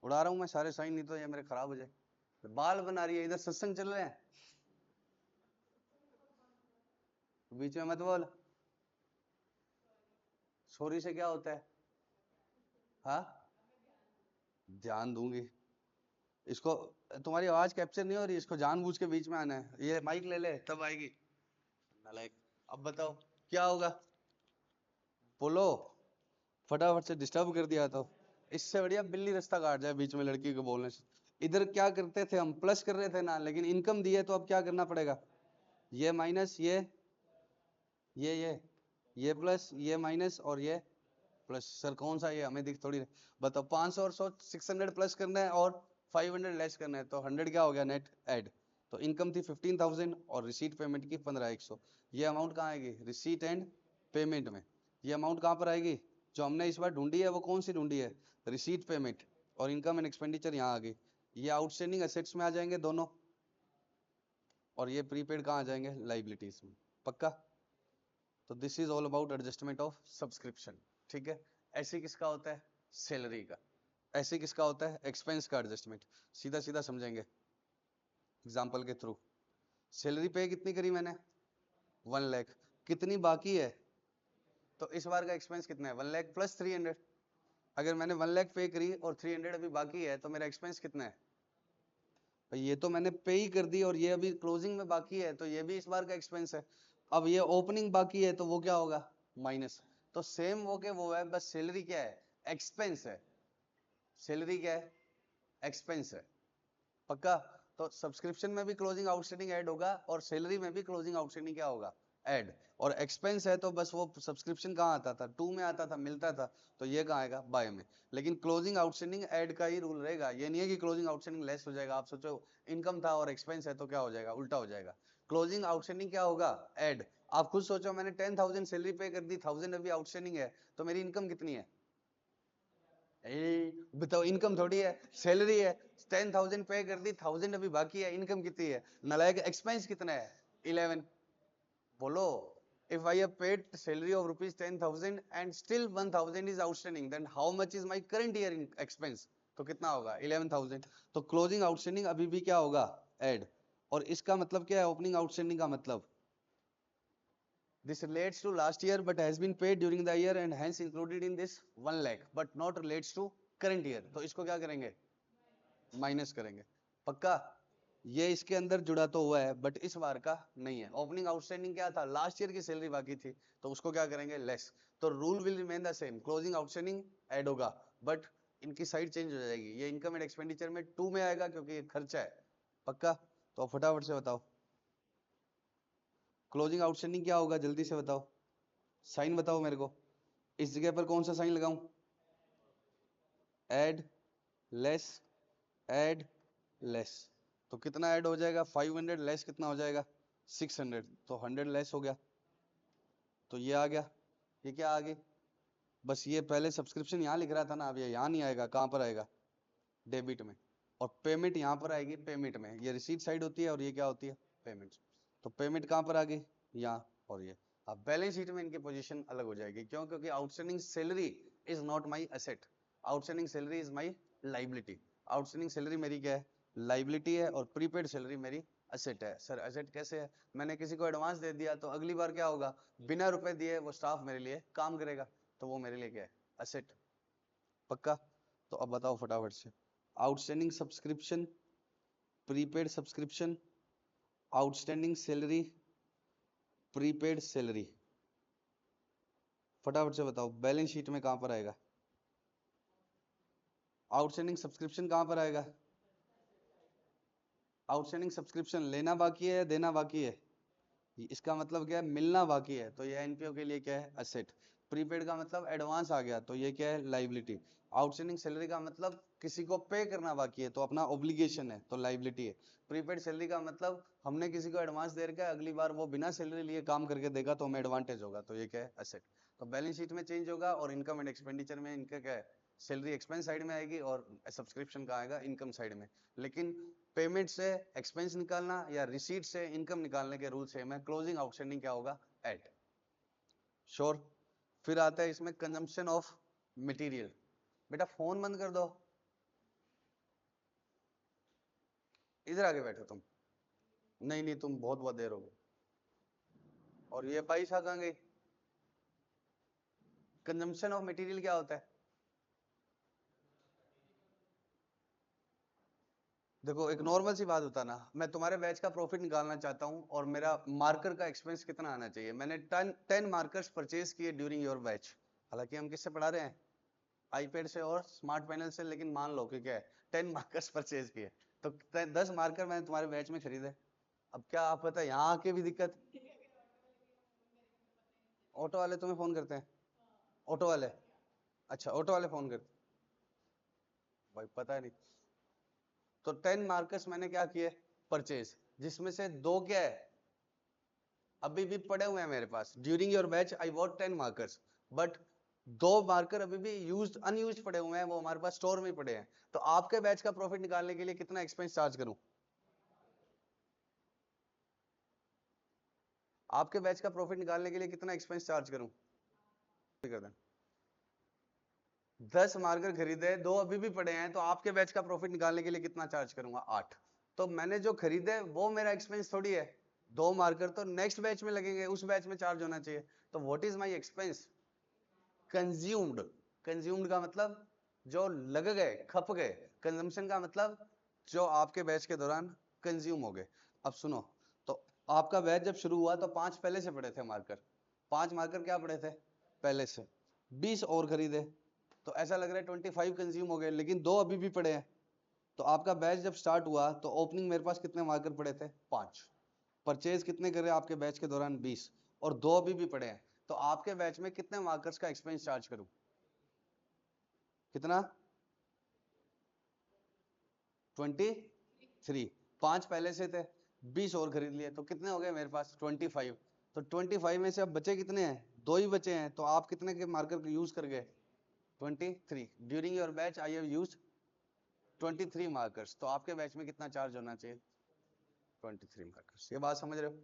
उड़ा रहा हूं मैं सारे साइन, नहीं तो ये मेरे खराब हो जाए। बाल बना रही है, इधर सत्संग चल रहे हैं, बीच में मत बोल। सॉरी से क्या होता है, हाँ ध्यान दूंगी। इसको, तुम्हारी आवाज कैप्चर नहीं हो रही, इसको जानबूझ के बीच में आना है, ये माइक ले ले तब आएगी, नालायक। अब बताओ क्या होगा, बोलो, फटाफट से, डिस्टर्ब कर दिया तो। इससे बढ़िया बिल्ली रास्ता काट जाए बीच में लड़की को बोलने से। इधर क्या करते थे हम, प्लस कर रहे थे ना, लेकिन इनकम दी है तो अब क्या करना पड़ेगा, ये माइनस ये प्लस ये माइनस और ये प्लस। सर कौन सा, ये हमें दिख थोड़ी रहा। बताओ 500 और 100, 600 प्लस करना है और 500 लेस करना है, तो 100 क्या हो गया, नेट ऐड। तो इनकम थी 15,000 और रिसीट पेमेंट की 15,100। ये अमाउंट कहाँ आएगी, रिसीट एंड पेमेंट में। ये अमाउंट कहाँ पर आएगी, जो हमने इस बार ढूंढी है वो कौन सी ढूंढी है, रिसीट पेमेंट। और इनकम एंड एक्सपेंडिचर यहाँ आ गई, ये आउटस्टैंडिंग एसेट्स में आ जाएंगे दोनों, और ये प्रीपेड कहाँ आ जाएंगे, लाइबिलिटीज में। पक्का। तो this is all about adjustment of subscription. ठीक है, ऐसे किसका होता है, सैलरी का। ऐसे किसका होता है, एक्सपेंस का एडजस्टमेंट। सीधा सीधा समझेंगे एग्जांपल के थ्रू। सैलरी पे कितनी करी मैंने, 1 लाख, कितनी बाकी है, तो इस बार का एक्सपेंस कितना है 1 लाख प्लस 300। अगर मैंने 1 लाख पे करी और 300 अभी बाकी है तो मेरा एक्सपेंस कितना है भाई, ये तो मैंने पे ही कर दी और ये अभी क्लोजिंग में बाकी है तो ये भी इस बार का एक्सपेंस है। अब ये ओपनिंग बाकी है तो वो क्या होगा माइनस। तो सेम वो के वो है, बस सैलरी क्या है एक्सपेंस है। सैलरी क्या है एक्सपेंस है, पक्का। तो सब्सक्रिप्शन में भी क्लोजिंग आउटस्टैंडिंग ऐड होगा और सैलरी में भी क्लोजिंग आउटस्टैंडिंग क्या होगा ऐड। और एक्सपेंस है तो बस वो सब्सक्रिप्शन कहाँ आता था 2 में आता था मिलता था, तो ये कहाँ आएगा बाय में। लेकिन क्लोजिंग आउटस्टैंडिंग ऐड का ही रूल रहेगा, ये नहीं है कि क्लोजिंग आउटस्टैंडिंग लेस हो जाएगा। आप सोचो इनकम था और एक्सपेंस है तो क्या हो जाएगा उल्टा हो जाएगा। क्लोजिंग आउटस्टैंडिंग क्या होगा ऐड। आप खुद सोचो मैंने 10,000 सैलरी पे कर दी, 1000 अभी आउटस्टैंडिंग है तो मेरी इनकम कितनी है बताओ। इनकम थोड़ी है सैलरी है। 10,000 पे कर दी, 1000 अभी बाकी है, इनकम कितनी है नालायक। एक्सपेंस कितना है 11। बोलो if I have paid salary of rupees 10,000 and still 1,000 is outstanding then how much is my current year in expense। तो कितना होगा 11,000। तो क्लोजिंग आउटस्टैंडिंग अभी भी क्या होगा ऐड। और इसका मतलब क्या है ओपनिंग आउटस्टैंडिंग का मतलब this relates to last year but has been paid during the year and hence included in this 1 lakh but not relates to current year। तो इसको क्या करेंगे माइनस करेंगे, पक्का। ये इसके अंदर जुड़ा तो हुआ है बट इस बार का नहीं है। ओपनिंग आउटस्टैंडिंग क्या था लास्ट ईयर की सैलरी बाकी थी तो उसको क्या करेंगे लेस। तो rule will remain the same, closing outstanding add होगा बट इनकी साइड चेंज हो जाएगी। ये इनकम एंड एक्सपेंडिचर में 2 में आएगा क्योंकि ये खर्चा है, पक्का। तो फटाफट से बताओ क्लोजिंग आउटस्टैंडिंग क्या होगा, जल्दी से बताओ। साइन बताओ मेरे को, इस जगह पर कौन सा साइन लगाऊं ऐड लेस ऐड लेस। तो कितना ऐड हो जाएगा 500 लेस कितना हो जाएगा 600। तो 100 लेस हो गया तो ये आ गया। ये क्या आ गई बस ये पहले सब्सक्रिप्शन यहाँ लिख रहा था ना, अब ये यहाँ नहीं आएगा, कहाँ पर आएगा डेबिट में। और पेमेंट यहाँ पर आएगी पेमेंट में। ये रिसीट साइड होती है और ये क्या होती है पेमेंट। तो पेमेंट कहाँ पर आ गई यहाँ। और ये अब बैलेंस शीट में इनकी पोजीशन अलग हो जाएगी, क्यों क्योंकि outstanding salary is not my asset, outstanding salary is my liability. Outstanding salary मेरी क्या है लाइबिलिटी है और प्रीपेड सैलरी मेरी एसेट है। सर एसेट कैसे है, मैंने किसी को एडवांस दे दिया तो अगली बार क्या होगा बिना रुपए दिए वो स्टाफ मेरे लिए काम करेगा तो वो मेरे लिए क्या है एसेट, पक्का। तो अब बताओ फटाफट से outstanding subscription prepaid subscription outstanding salary prepaid salary, फटाफट से बताओ बैलेंस शीट में कहां पर आएगा आउटस्टैंडिंग सब्सक्रिप्शन कहां पर आएगा। आउटस्टैंडिंग सब्सक्रिप्शन लेना बाकी है देना बाकी है, इसका मतलब क्या है मिलना बाकी है तो ये एनपीओ के लिए क्या है एसेट। प्रीपेड का मतलब एडवांस आ गया तो ये क्या है लाइबिलिटी। आउटस्टैंडिंग सैलरी का मतलब किसी को पे करना बाकी है तो अपना ऑब्लिगेशन है तो लाइबिलिटी है। प्रीपेड सैलरी का मतलब हमने किसी को एडवांस दे रखा है, अगली बार वो बिना सैलरी लिए काम करके देगा तो हमें एडवांटेज होगा तो ये क्या है एसेट। तो बैलेंस शीट में चेंज होगा और इनकम एंड एक्सपेंडिचर में इनका क्या है सैलरी एक्सपेंस साइड में आएगी और सब्सक्रिप्शन का आएगा इनकम साइड में। लेकिन पेमेंट से एक्सपेंस निकालना या रिसीट से इनकम निकालने के रूल सेम है। क्लोजिंग आउटस्टैंडिंग क्या होगा एट श्योर। फिर आता है इसमें कंजम्पशन ऑफ मटेरियल। बेटा फोन बंद कर दो, इधर आके बैठो तुम। नहीं नहीं तुम बहुत बहुत देर हो गई। और ये पैसा कहाँ गई। कंजम्पशन ऑफ मटेरियल क्या होता है देखो एक नॉर्मल सी बात होता ना, मैं तुम्हारे बैच का प्रॉफिट निकालना चाहता हूं और मेरा मार्कर का एक्सपेंस कितना आना चाहिए। मैंने 10 मार्कर्स परचेज किए ड्यूरिंग योर बैच, हालांकि हम किससे पढ़ा रहे हैं आईपैड से और स्मार्ट पैनल से, लेकिन मान लो कि क्या है 10 मार्कर्स परचेज किए तो 10 मार्कर मैंने तुम्हारे बैच में खरीदे। अब क्या आप पता है यहाँ आके भी दिक्कत। ऑटो वाले तुम्हें फोन करते हैं ऑटो वाले, अच्छा ऑटो वाले फोन करते भाई पता नहीं। तो 10 मार्कर्स मैंने क्या किए परचेज, जिसमें से 2 क्या है अभी भी पड़े हुए हैं मेरे पास। During your batch I bought 10 markers but 2 marker अभी भी यूज्ड अनयूज्ड पड़े हुए हैं, वो हमारे पास स्टोर में पड़े हैं। तो आपके बैच का प्रॉफिट निकालने के लिए कितना एक्सपेंस चार्ज करूं, आपके बैच का प्रॉफिट निकालने के लिए कितना एक्सपेंस चार्ज करूं। 10 मार्कर खरीदे 2 अभी भी पड़े हैं तो आपके बैच का प्रॉफिट निकालने के लिए कितना चार्ज करूंगा 8। तो मैंने जो खरीदे वो मेरा एक्सपेंस थोड़ी है, 2 मार्कर तो नेक्स्ट बैच में लगेंगे, उस बैच में चार्ज होना चाहिए। तो what is my expense consumed, consumed का मतलब जो लग गए, खप गए। कंजम्पशन का मतलब जो आपके बैच के दौरान कंज्यूम हो गए। अब सुनो, तो आपका बैच जब शुरू हुआ तो 5 पहले से पड़े थे मार्कर, 5 मार्कर क्या पड़े थे पहले से, 20 और खरीदे तो ऐसा लग रहा है 25 कंज्यूम हो गए, लेकिन 2 अभी भी पड़े हैं। तो आपका बैच जब स्टार्ट हुआ तो ओपनिंग मेरे पास कितने मार्कर पड़े थे 5, परचेज कितने करे आपके बैच के दौरान 20, और 2 अभी भी पड़े हैं। तो आपके बैच में कितने मार्कर्स का एक्सपेंस चार्ज करूं, कितना 23, 5 पहले से थे, 20 और खरीद लिए तो कितने हो गए मेरे पास 25। तो 25 में से अब बचे कितने हैं, 2 ही बचे हैं। तो आप कितने के मार्कर यूज कर गए 23। During your batch I have used 23 markers. तो आपके बैच में कितना चार्ज होना चाहिए 23 मार्कर्स। ये बात समझ रहे हो।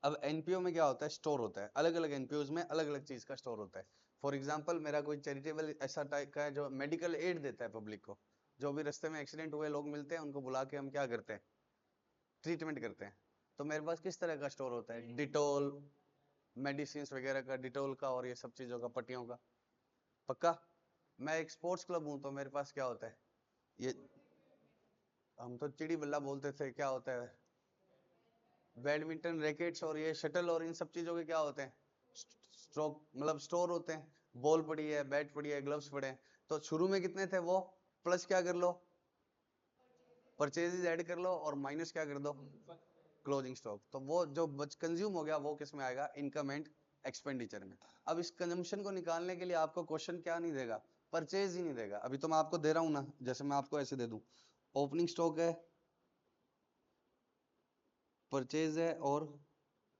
अब एनपीओ में क्या होता है, स्टोर होता है, अलग अलग एनपीओ में अलग अलग चीज का स्टोर होता है। फॉर एग्जाम्पल मेरा कोई चैरिटेबल ऐसा टाइप का है जो मेडिकल एड देता है पब्लिक को, जो भी रास्ते में एक्सीडेंट हुए लोग मिलते हैं उनको बुला के हम क्या करते हैं, ट्रीटमेंट करते हैं। तो मेरे पास किस तरह का स्टोर होता है, डिटोल, मेडिसिन वगैरह का, डिटोल का और ये सब चीजों का, पट्टियों का। पक्का। मैं एक स्पोर्ट्स क्लब हूं तो मेरे पास क्या होता है, ये हम तो चिड़ी बल्ला बोलते थे, क्या होता है, बैडमिंटन रैकेट्स और ये शटल और इन सब चीजों के क्या होते हैं, स्ट्रोक मतलब स्टोर होते हैं। बॉल पड़ी है, बैट पड़ी है, ग्लव्स पड़े हैं। तो शुरू में कितने थे वो, प्लस क्या कर लो, परचेजेस ऐड कर लो, और माइनस क्या कर दो, क्लोजिंग स्टॉक। तो वो जो कंज्यूम हो गया वो किस में आएगा, इनकम एंड एक्सपेंडिचर में। अब इस कंजम्पशन को निकालने के लिए आपको क्वेश्चन क्या नहीं देगा, परचेज ही नहीं देगा। अभी तो मैं आपको दे रहा हूं ना, जैसे मैं आपको ऐसे दे दूं, ओपनिंग स्टॉक है, परचेज है और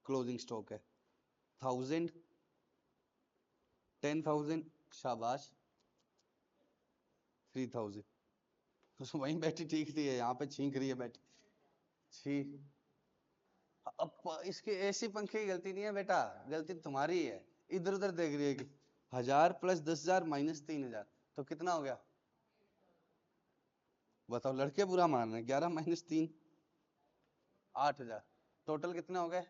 क्लोजिंग स्टॉक है, 1000, 10,000, शाबाश, 3000। तो वहीं बैठी ठीक थी, यहाँ पे छींक रही है बैठी छी। अब इसके एसी पंखे की गलती नहीं है बेटा, गलती तुम्हारी है, इधर उधर देख रही है कि 1000 प्लस 10,000 माइनस 3,000 तो कितना हो गया, बताओ। लड़के बुरा मान रहे हैं, 11 माइनस 3 8,000, टोटल कितने हो गए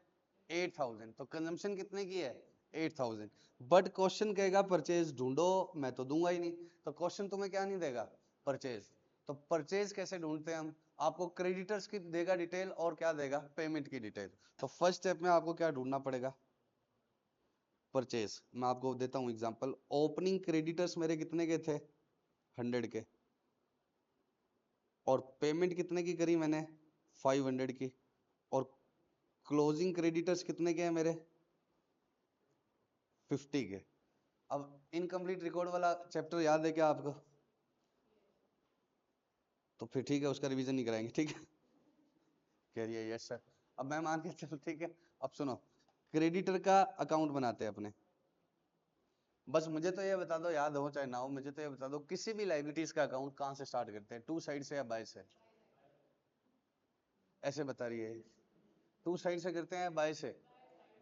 8,000। तो कंजम्पशन कितने की है 8,000। बट क्वेश्चन कहेगा परचेज ढूंढो, मैं तो दूंगा ही नहीं। तो क्वेश्चन तुम्हें क्या नहीं देगा, परचेज। तो परचेज कैसे ढूंढते हैं हम, आपको क्रेडिटर्स की देगा डिटेल और क्या देगा, पेमेंट की डिटेल। तो फर्स्ट स्टेप में आपको क्या ढूंढना पड़ेगा, परचेज। मैं आपको देता हूं एग्जांपल, ओपनिंग क्रेडिटर्स मेरे कितने के थे 100 के, और पेमेंट कितने की करी मैंने 500 की, और क्लोजिंग क्रेडिटर्स कितने के हैं मेरे 50 के। अब इनकम्प्लीट रिकॉर्ड वाला चैप्टर याद है क्या आपको, तो फिर ठीक है उसका रिवीजन नहीं कराएंगे, ठीक है। कह रही है यस सर। अब मैं मान के चल, ठीक है। अब सुनो, क्रेडिटर का अकाउंट बनाते हैं अपने। बस मुझे तो ये बता दो, याद हो चाहे ना हो, मुझे तो ये बता दो किसी भी लाइबिलिटीज का अकाउंट कहां से स्टार्ट करते हैं, टू साइड से या बाय से, ऐसे बता रही है। टू साइड से करते हैं बाय से,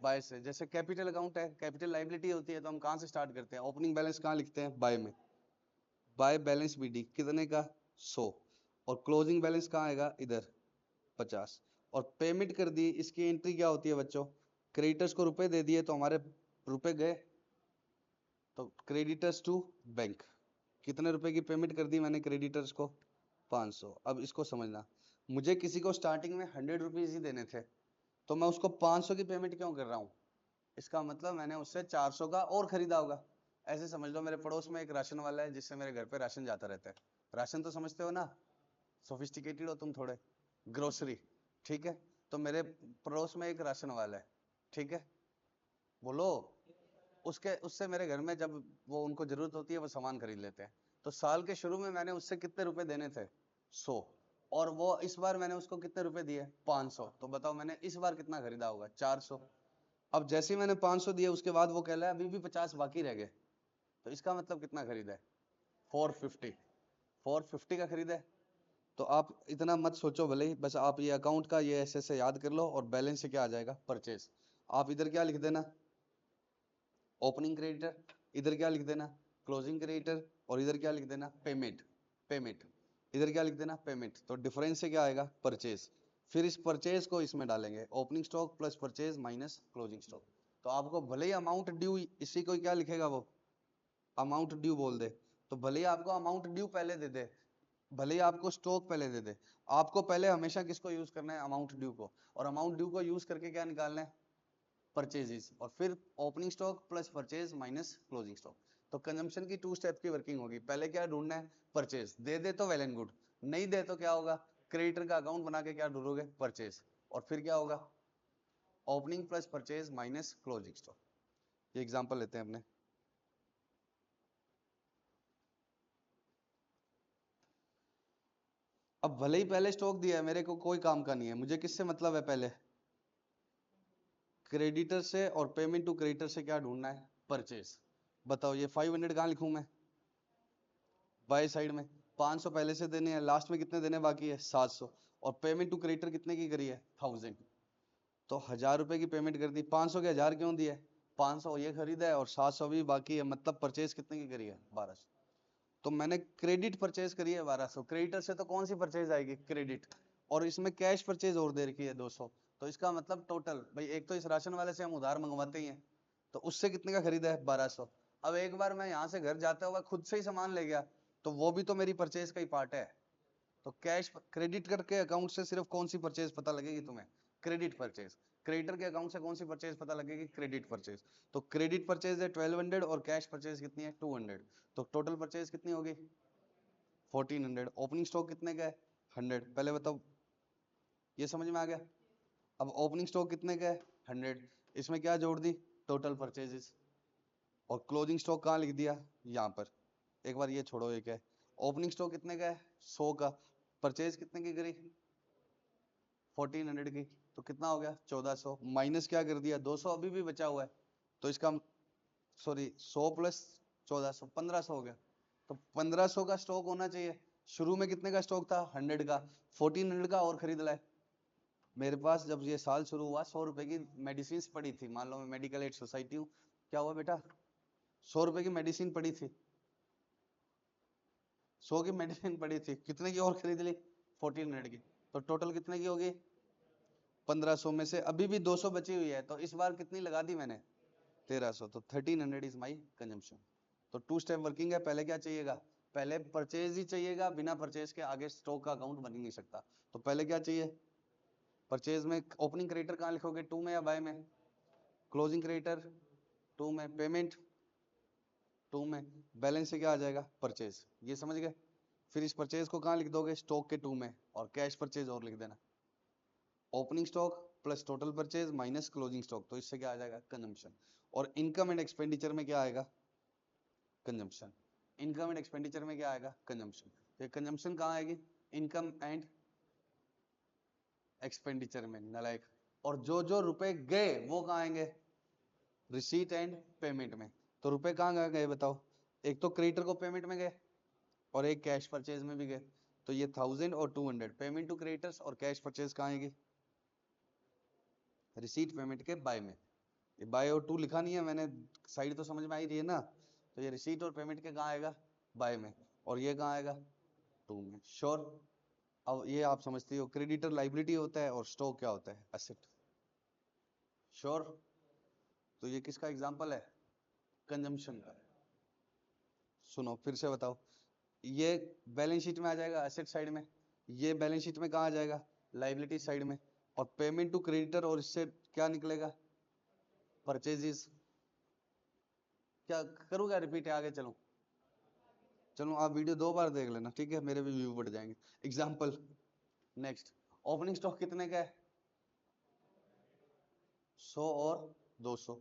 बाय से। जैसे कैपिटल अकाउंट है, कैपिटल लाइबिलिटी होती है, तो हम कहां से स्टार्ट करते हैं, ओपनिंग बैलेंस कहां लिखते हैं, बाय में, बाय बैलेंस बीडी कितने का 100, और क्लोजिंग बैलेंस कहां आएगा इधर 50, और पेमेंट कर दी, इसकी एंट्री क्या होती है बच्चों, क्रेडिटर्स को रुपए दे दिए तो हमारे रुपए गए, तो क्रेडिटर्स टू बैंक, कितने रुपए की पेमेंट कर दी मैंने क्रेडिटर्स को 500। अब इसको समझना, मुझे किसी को स्टार्टिंग में 100 रुपीज ही देने थे, तो मैं उसको 500 की पेमेंट क्यों कर रहा हूँ, इसका मतलब मैंने उससे 400 का और खरीदा होगा। ऐसे समझ लो, मेरे पड़ोस में एक राशन वाला है जिससे मेरे घर पे राशन जाता रहता है। राशन तो समझते हो ना, सोफिस्टिकेटेड हो तुम थोड़े, ग्रोसरी, ठीक है। तो मेरे पड़ोस में एक राशन वाला है, ठीक है, बोलो। उसके उससे मेरे घर में जब वो उनको जरूरत होती है वो सामान खरीद लेते हैं। तो साल के शुरू में मैंने उससे कितने रुपए देने थे 100, और वो इस बार मैंने उसको कितने रुपए दिए 500। तो बताओ मैंने इस बार कितना खरीदा होगा 400। अब जैसे ही मैंने 500 दिए उसके बाद वो कह रहा है अभी भी 50 बाकी रह गए, तो इसका मतलब कितना खरीदा है 450, 450 का खरीदा है। तो आप इतना मत सोचो भले ही, बस आप ये अकाउंट का ये ऐसे ऐसे याद कर लो, और बैलेंस से क्या आ जाएगा परचेज। आप इधर क्या लिख देना, ओपनिंग क्रेडिटर, इधर क्या लिख देना क्लोजिंग क्रेडिटर, और इधर क्या लिख देना पेमेंट, पेमेंट, इधर क्या लिख देना पेमेंट। तो डिफरेंस से क्या आएगा परचेज। फिर इस परचेज को इसमें डालेंगे, opening stock plus purchase minus closing stock. तो आपको भले ही अमाउंट ड्यू इसी को क्या लिखेगा वो अमाउंट ड्यू बोल दे, तो भले ही आपको अमाउंट ड्यू पहले दे दे, भले ही आपको स्टॉक पहले दे दे, आपको पहले हमेशा किसको यूज करना है, अमाउंट ड्यू को। और अमाउंट ड्यू को यूज करके क्या निकालना है, परचेजेस, और फिर opening stock plus purchase minus closing stock. तो कंजम्पशन की 2 स्टेप की वर्किंग होगी। पहले क्या ढूंढना है, परचेज, दे दे तो वेल एंड गुड, नहीं दे तो क्या होगा, क्रेडिटर का अकाउंट बना के क्या ढूंढोगे, परचेज, और फिर क्या होगा, opening plus purchase minus closing stock. ये एग्जांपल लेते हैं अपने। अब भले ही पहले स्टॉक दिया है, मेरे को कोई काम का नहीं है, मुझे किससे मतलब है, पहले क्रेडिटर से, और पेमेंट टू क्रेडिटर से क्या ढूंढना है, परचेज। बताओ ये 500 कहां लिखूं मैं, बाय साइड में। 500 पहले से देने हैं, लास्ट में कितने देने बाकी है, 700, और पेमेंट टू क्रेडिटर कितने की करी है, 1000। तो 1000 रुपए की पेमेंट कर दी, 500 के 1000 क्यों दिए, 500 ये खरीदा है और 700 भी बाकी है, मतलब परचेज कितने की करी है, 1200। तो मैंने क्रेडिट परचेज करी है 1200, क्रेडिटर से तो कौन सी परचेज आएगी, क्रेडिट, और इसमें कैश परचेज और दे रखी है 200। तो इसका मतलब टोटल भाई, एक तो इस राशन वाले से हम उधार मंगवाते ही हैं, तो उससे कितने का खरीदा है, 1200। अब एक बार मैं यहाँ से घर जाते हुए खुद से ही सामान ले गया, तो वो भी तो मेरी परचेज का ही पार्ट है। तो कैश क्रेडिट करके अकाउंट से सिर्फ कौन सी परचेज पता लगेगी तुम्हें, क्रेडिट परचेज। क्रेडिटर के अकाउंट से कौन सी परचेज पता लगेगी, क्रेडिट परचेज। तो क्रेडिट परचेज है 1200 और कैश परचेज कितनी है, 200। तो टोटल परचेज कितनी होगी, 1400। ओपनिंग स्टॉक कितने का है, 100। पहले बताओ, ये समझ में आ गया। अब ओपनिंग स्टॉक कितने का है, 100, इसमें क्या जोड़ दी, टोटल परचेजेस, और क्लोजिंग स्टॉक कहाँ लिख दिया, यहाँ पर। एक बार ये छोड़ो, ये क्या है, ओपनिंग स्टॉक कितने का है, 100 का, परचेज कितने की करी, 1400 की, तो कितना हो गया, 1400, माइनस क्या कर दिया, 200 अभी भी बचा हुआ है, तो इसका सॉरी 100 प्लस 1400, 1500 हो गया। तो 1500 का स्टॉक होना चाहिए। शुरू में कितने का स्टॉक था, 100 का, 1400 का और खरीद लाए। मेरे पास जब ये साल शुरू हुआ 100 रुपए की मेडिसिन पड़ी थी, मान लो मैं मेडिकल एड सोसाइटी हूँ, क्या हुआ बेटा, 100 रुपए की मेडिसिन पड़ी थी, 100 की मेडिसिन पड़ी थी, कितने की और खरीद ली, 1400 की, तो टोटल कितने की होगी, 1500 में से अभी भी 200 बची हुई है, तो इस बार कितनी लगा दी मैंने, 1300। तो 1300 इज माई कंजम्पशन। तो 2 स्टेप वर्किंग है। पहले क्या चाहिएगा, पहले परचेज ही चाहिएगा, बिना परचेज के आगे स्टॉक का अकाउंट बन ही नहीं सकता। तो पहले क्या चाहिए, परचेज में ओपनिंग क्रेडिटर कहाँ लिखोगे, 2 में या बाय में, क्लोजिंग क्रेडिटर 2 में, पेमेंट 2 में, बैलेंस से क्या आ जाएगा, परचेज। ये समझ गए। फिर इस परचेज को कहाँ लिख दोगे, स्टॉक के 2 में, और कैश परचेज और लिख देना, opening stock plus total purchase minus closing stock, तो इससे क्या आ जाएगा, कंजम्पशन। और इनकम एंड एक्सपेंडिचर में क्या आएगा, कंजम्पशन। इनकम एंड एक्सपेंडिचर में क्या आएगा, कंजम्पशन। तो कंजम्पशन कहाँ आएगी, इनकम एंड एक्सपेंडिचर में, नलायक। और जो जो रुपए गए वो कहाँ आएंगे, रिसीट एंड पेमेंट में। तो रुपए कहाँ गए बताओ, एक तो क्रेडिटर को पेमेंट में गए, और एक कैश परचेज में भी गए। तो ये 1000 और 200 पेमेंट टू क्रेडिटर्स, और कैश परचेज कहाँ आएगी, रिसीट पेमेंट के बाय में। ये बाय और टू लिखा नहीं है मैंने, साइड तो समझ में आई रही है ना। तो ये रिसीट और पेमेंट के कहाँ आएगा, बाय में, और ये कहाँ आएगा, टू में। श्योर। अब ये आप समझती हो, क्रेडिटर लाइबिलिटी होता है और स्टॉक क्या होता है, एसेट। श्योर। तो ये किसका एग्जांपल है, कंजम्पशन का। सुनो फिर से बताओ, ये बैलेंस शीट में आ जाएगा एसेट साइड में, ये बैलेंस शीट में कहाँ आ जाएगा, लाइबिलिटी साइड में, और पेमेंट टू क्रेडिटर, और इससे क्या निकलेगा, परचेजेस। क्या करूँ, क्या रिपीट है, आगे चलूं, चलो आप वीडियो 2 बार देख लेना, ठीक है, मेरे भी व्यू बढ़ जाएंगे। एग्जाम्पल नेक्स्ट, ओपनिंग स्टॉक कितने का है, 100 और 200,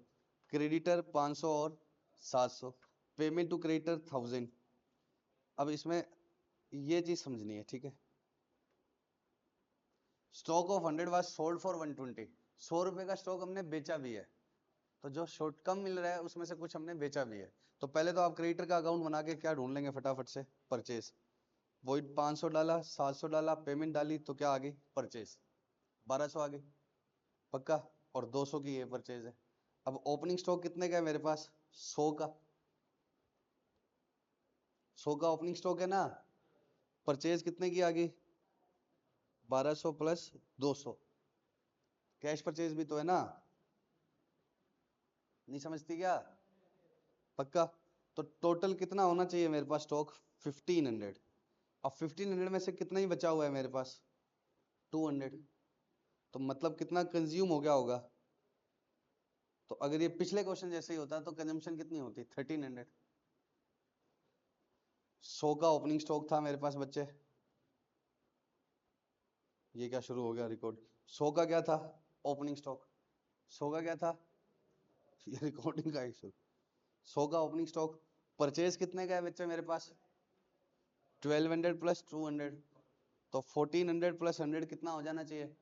क्रेडिटर 500 और 700, पेमेंट टू क्रेडिटर 1000। अब इसमें ये चीज समझनी है, ठीक है। Stock of 100 was sold for 120, 100 रुपए का स्टॉक हमने बेचा भी है, तो जो शॉर्ट कम मिल रहा है उसमें से कुछ हमने बेचा भी है। तो पहले तो आप क्रेडिटर का अकाउंट बना के क्या ढूंढ लेंगे फटाफट से, परचेज। वही 500 डाला, 700 डाला, पेमेंट डाली, तो क्या आ गई, परचेज, 1200 आ गई, पक्का। और 200 की ये परचेज है। अब ओपनिंग स्टॉक कितने का है मेरे पास, 100 का, 100 का ओपनिंग स्टॉक है ना। परचेज कितने की आ गई, 1200 प्लस 200, कैश परचेज भी तो है ना, नहीं समझती क्या, पक्का। तो टोटल कितना होना चाहिए मेरे पास स्टॉक? 1500। अब 1500 में से कितना ही बचा हुआ है मेरे पास? 200। तो मतलब कितना कंज्यूम हो गया होगा? तो अगर ये पिछले क्वेश्चन जैसे ही होता तो कंजम्पशन कितनी होती? 1300। 100 का ओपनिंग स्टॉक था मेरे पास बच्चे। ये क्या शुरू हो गया रिकॉर्ड? 100 का क्या था ओपनिंग स्टॉक? 100 का क्या था? ये रिकॉर्डिंग का इशू। 100 का ओपनिंग स्टॉक। परचेज कितने का है बच्चे मेरे पास? 1200 प्लस 200। तो 1400 प्लस 100 कितना हो जाना चाहिए?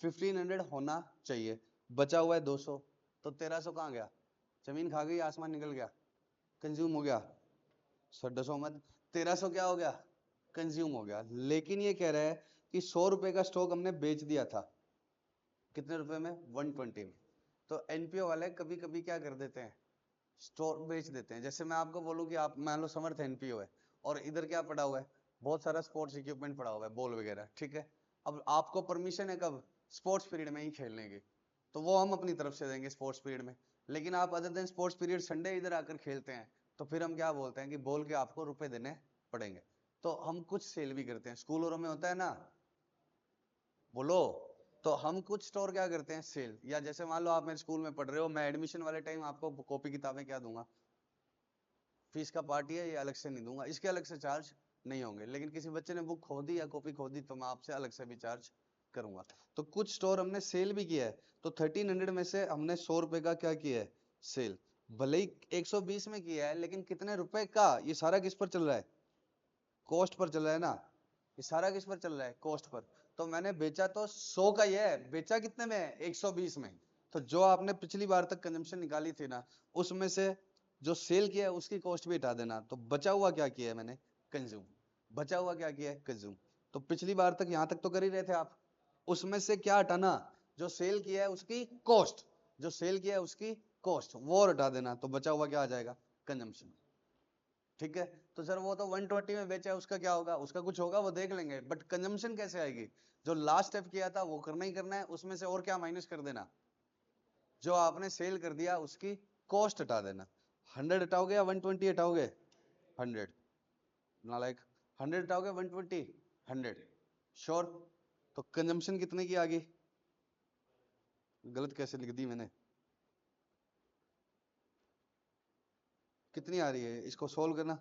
1500 होना चाहिए। बचा हुआ है 200। तो 1300 कहाँ गया? जमीन खा गई, आसमान निकल गया, कंज्यूम हो गया। सड्डसो मत। 1300 क्या हो गया? कंज्यूम हो गया। लेकिन ये कह रहा है कि 100 रुपए का स्टॉक हमने बेच दिया था। कितने रुपए में? 120 में। तो एनपीओ वाले कभी कभी क्या कर देते हैं? स्टोर बेच देते हैं। जैसे मैं आपको बोलूं कि आप मान लो समर्थ एनपीओ है और इधर क्या पड़ा हुआ है? बहुत सारा स्पोर्ट्स इक्विपमेंट पड़ा हुआ है, बॉल वगैरह, ठीक है। अब आपको परमिशन है कब? स्पोर्ट्स पीरियड में ही खेलने की। तो वो हम अपनी तरफ से देंगे स्पोर्ट्स पीरियड में। लेकिन आप other than sports period Sunday इधर आकर खेलते हैं, तो फिर हम क्या बोलते हैं कि बोल के आपको रुपए देने पड़ेंगे। तो हम कुछ सेल भी करते हैं, स्कूलों में होता है ना, बोलो। तो हम कुछ स्टोर क्या करते हैं? सेल। या जैसे मान लो आप मेरे स्कूल में पढ़ रहे हो, मैं एडमिशन वाले टाइम आपको कॉपी किताबें क्या दूंगा? फीस का पार्ट है, ये अलग से नहीं दूंगा, इसके अलग से चार्ज नहीं होंगे। लेकिन किसी बच्चे ने बुक खो दी या कॉपी खो दी तो मैं आपसे अलग से भी चार्ज करूंगा। तो कुछ स्टोर हमने सेल भी किया है। तो 1300 में से हमने 100 रुपए का क्या किया है? सेल। भले ही 120 में किया है, लेकिन कितने रुपए का? ये सारा किस पर चल रहा है? कॉस्ट पर चल रहा है ना। ये सारा किस पर चल रहा है? Cost per. तो मैंने बेचा तो 100 का ही है, बेचा कितने में? 120 में। तो जो आपने पिछली बार तक कंजम्पशन निकाली थी ना, उसमें से जो सेल किया है उसकी कॉस्ट भी हटा देना। तो बचा हुआ क्या किया है मैंने? कंज्यूम। बचा हुआ क्या किया है? कंज्यूम। तो पिछली बार तक यहां तक तो कर ही रहे थे आप। उसमें से क्या हटाना? जो सेल किया है उसकी कॉस्ट। जो सेल किया है उसकी कॉस्ट वो हटा देना। तो बचा हुआ क्या आ जाएगा? कंजम्पशन। ठीक है। तो सर वो तो 120 में बेचा है, उसका क्या होगा? उसका कुछ होगा, वो देख लेंगे। बट कंजम्पशन कैसे आएगी? जो लास्ट स्टेप किया था वो करना ही करना है, उसमें से और क्या माइनस कर देना? जो आपने सेल कर दिया उसकी कॉस्ट हटा देना। 100 हटाओगे या 120 हटाओगे? 100। नालायक। 100 हटाओगे 120? 100 श्योर। तो कंजम्पशन कितने की आ गई? गलत कैसे लिख दी मैंने? कितनी आ रही है? इसको सोल्व करना।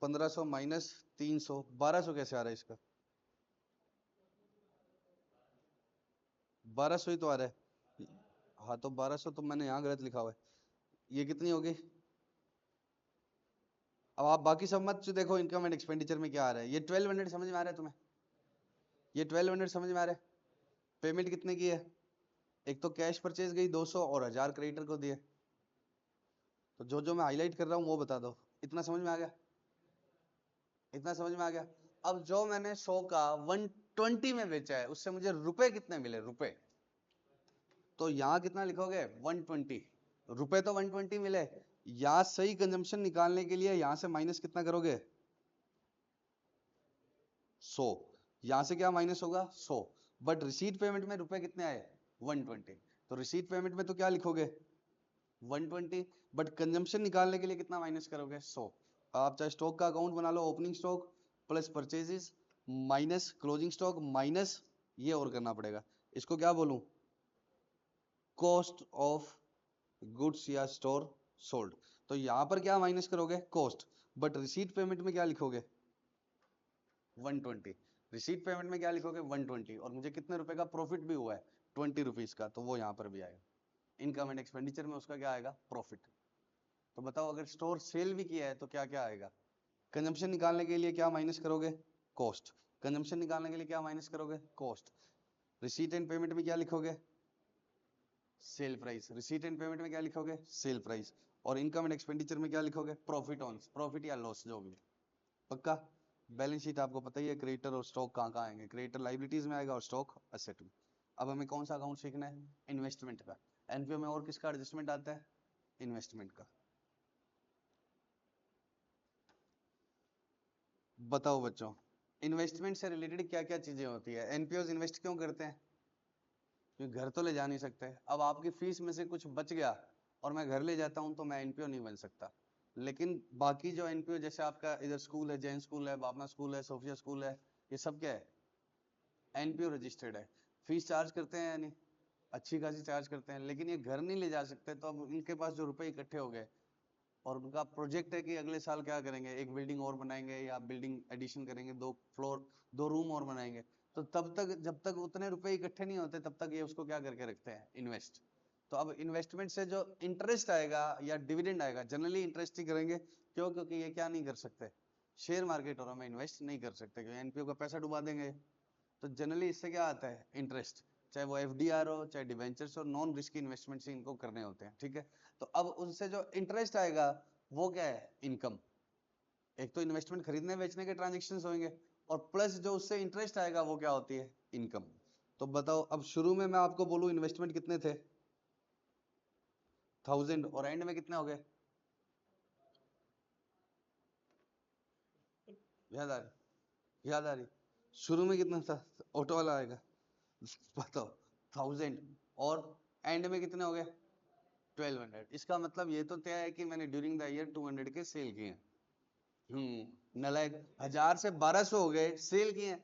1500 माइनस 300, 1200 कैसे आ रहा है इसका? 1200 ही तो आ रहा है। हाँ तो 1200 तो मैंने यहाँ गलत लिखा हुआ है। ये कितनी होगी? अब आप बाकी सब मत जो देखो, इनकम एंड एक्सपेंडिचर में क्या आ रहा है। ये 1200 समझ में आ रहा है तुम्हें? ये 1200 समझ में आ रहा है? पेमेंट कितने की है? एक तो कैश परचेज गई 200 और 1000 क्रेडिटर को दिए। तो जो जो मैं हाईलाइट कर रहा हूँ वो बता दो। इतना समझ में आ गया? इतना समझ में आ गया? अब जो मैंने 100 का 120 में बेचा है उससे मुझे रुपए कितने मिले? रुपए। तो यहाँ कितना लिखोगे? 120। रुपए तो 120 मिले। यहाँ सही कंजम्पशन निकालने के लिए यहाँ से माइनस कितना करोगे? 100। यहां से क्या माइनस होगा? 100। बट रिसीट पेमेंट में रुपए कितने आए? 120। तो रिसीट पेमेंट में तो क्या लिखोगे? 120। बट कंजम्पशन निकालने के लिए कितना माइनस करोगे? 100। आप चाहे स्टॉक का अकाउंट बना लो, opening stock plus purchases minus closing stock minus ये और करना पड़ेगा। इसको क्या बोलूं? कॉस्ट ऑफ गुड्स या स्टोर सोल्ड। तो यहां पर क्या माइनस करोगे? कॉस्ट। बट रिसीट पेमेंट में क्या लिखोगे? 120। रिसीट पेमेंट में क्या लिखोगे? 120। और मुझे कितने रुपए का प्रॉफिट भी हुआ है? 20 रुपीज का। तो वो यहां पर भी आएगा। इनकम एंड एक्सपेंडिचर में उसका क्या आएगा? प्रॉफिट। तो बताओ अगर स्टोर सेल भी किया है तो क्या क्या आएगा? कंजम्पशन निकालने के लिए क्या माइनस करोगे? कॉस्ट। कंजम्पशन निकालने के लिए क्या माइनस करोगे? कॉस्ट। रिसीट एंड पेमेंट में क्या लिखोगे? Sale price. Receipt and payment में क्या लिखोगे? Sale price. और इनकम एंड एक्सपेंडिचर में क्या लिखोगे? प्रॉफिट ऑन, प्रॉफिट या लॉस जो भी। पक्का? बैलेंस शीट आपको पता ही है, क्रेडिटर और स्टॉक कहाँ कहाँ आएंगे। क्रेडिटर लाइबिलिटीज में आएगा और स्टॉक एसेट में। अब हमें कौन सा अकाउंट सीखना है? इन्वेस्टमेंट का। एनपीओ में और किसका एडजस्टमेंट आता है? इन्वेस्टमेंट का। बताओ बच्चों, इन्वेस्टमेंट से रिलेटेड क्या क्या चीजें होती है? एनपीओ इन्वेस्ट क्यों करते हैं? क्योंकि घर तो ले जा नहीं सकते। अब आपकी फीस में से कुछ बच गया और मैं घर ले जाता हूँ तो मैं एनपीओ नहीं बन सकता। लेकिन बाकी जो एनपीओ जैसे आपका इधर स्कूल है, जैन स्कूल है, बापना स्कूल है, सोफिया स्कूल है, ये सब क्या है, एनपीओ रजिस्टर्ड है। फीस चार्ज करते हैं या नहीं, अच्छी खासी चार्ज करते हैं, लेकिन ये घर नहीं ले जा सकते। तो अब इनके पास जो रुपए इकट्ठे हो गए और उनका प्रोजेक्ट है कि अगले साल क्या करेंगे, एक बिल्डिंग और बनाएंगे या बिल्डिंग एडिशन करेंगे, 2 फ्लोर 2 रूम और बनाएंगे, तो तब तक जब तक उतने रुपए इकट्ठे नहीं होते तब तक ये उसको क्या करके रखते हैं, इन्वेस्ट। तो अब इन्वेस्टमेंट से जो इंटरेस्ट आएगा या डिविडेंड आएगा, जनरली इंटरेस्ट ही करेंगे। क्यों? क्योंकि ये क्या नहीं कर सकते, शेयर मार्केट और में इन्वेस्ट नहीं कर सकते, क्योंकि एनपीओ का पैसा डुबा देंगे। तो जनरली इससे क्या आता है, इंटरेस्ट, चाहे वो एफडीआर हो चाहे डिवेंचर्स हो, नॉन रिस्की इन्वेस्टमेंट से इनको करने होते हैं, ठीक है। तो अब उनसे जो इंटरेस्ट आएगा वो क्या है, इनकम। एक तो इन्वेस्टमेंट खरीदने बेचने के ट्रांजेक्शन्स होंगे, और प्लस जो उससे इंटरेस्ट आएगा वो क्या होती है, इनकम। तो बताओ, अब शुरू में मैं आपको बोलूं इन्वेस्टमेंट कितने थे, 1000, और एंड में कितने हो गए, याद आ रही, याद आ रही, शुरू में कितना था, ऑटो वाला आएगा, बताओ 1000, और एंड में कितने हो गए, 1200। इसका मतलब ये तो तय है कि मैंने ड्यूरिंग द ईयर 200 के सेल किए। नलायक, 1000 से 1200 हो गए, सेल किए,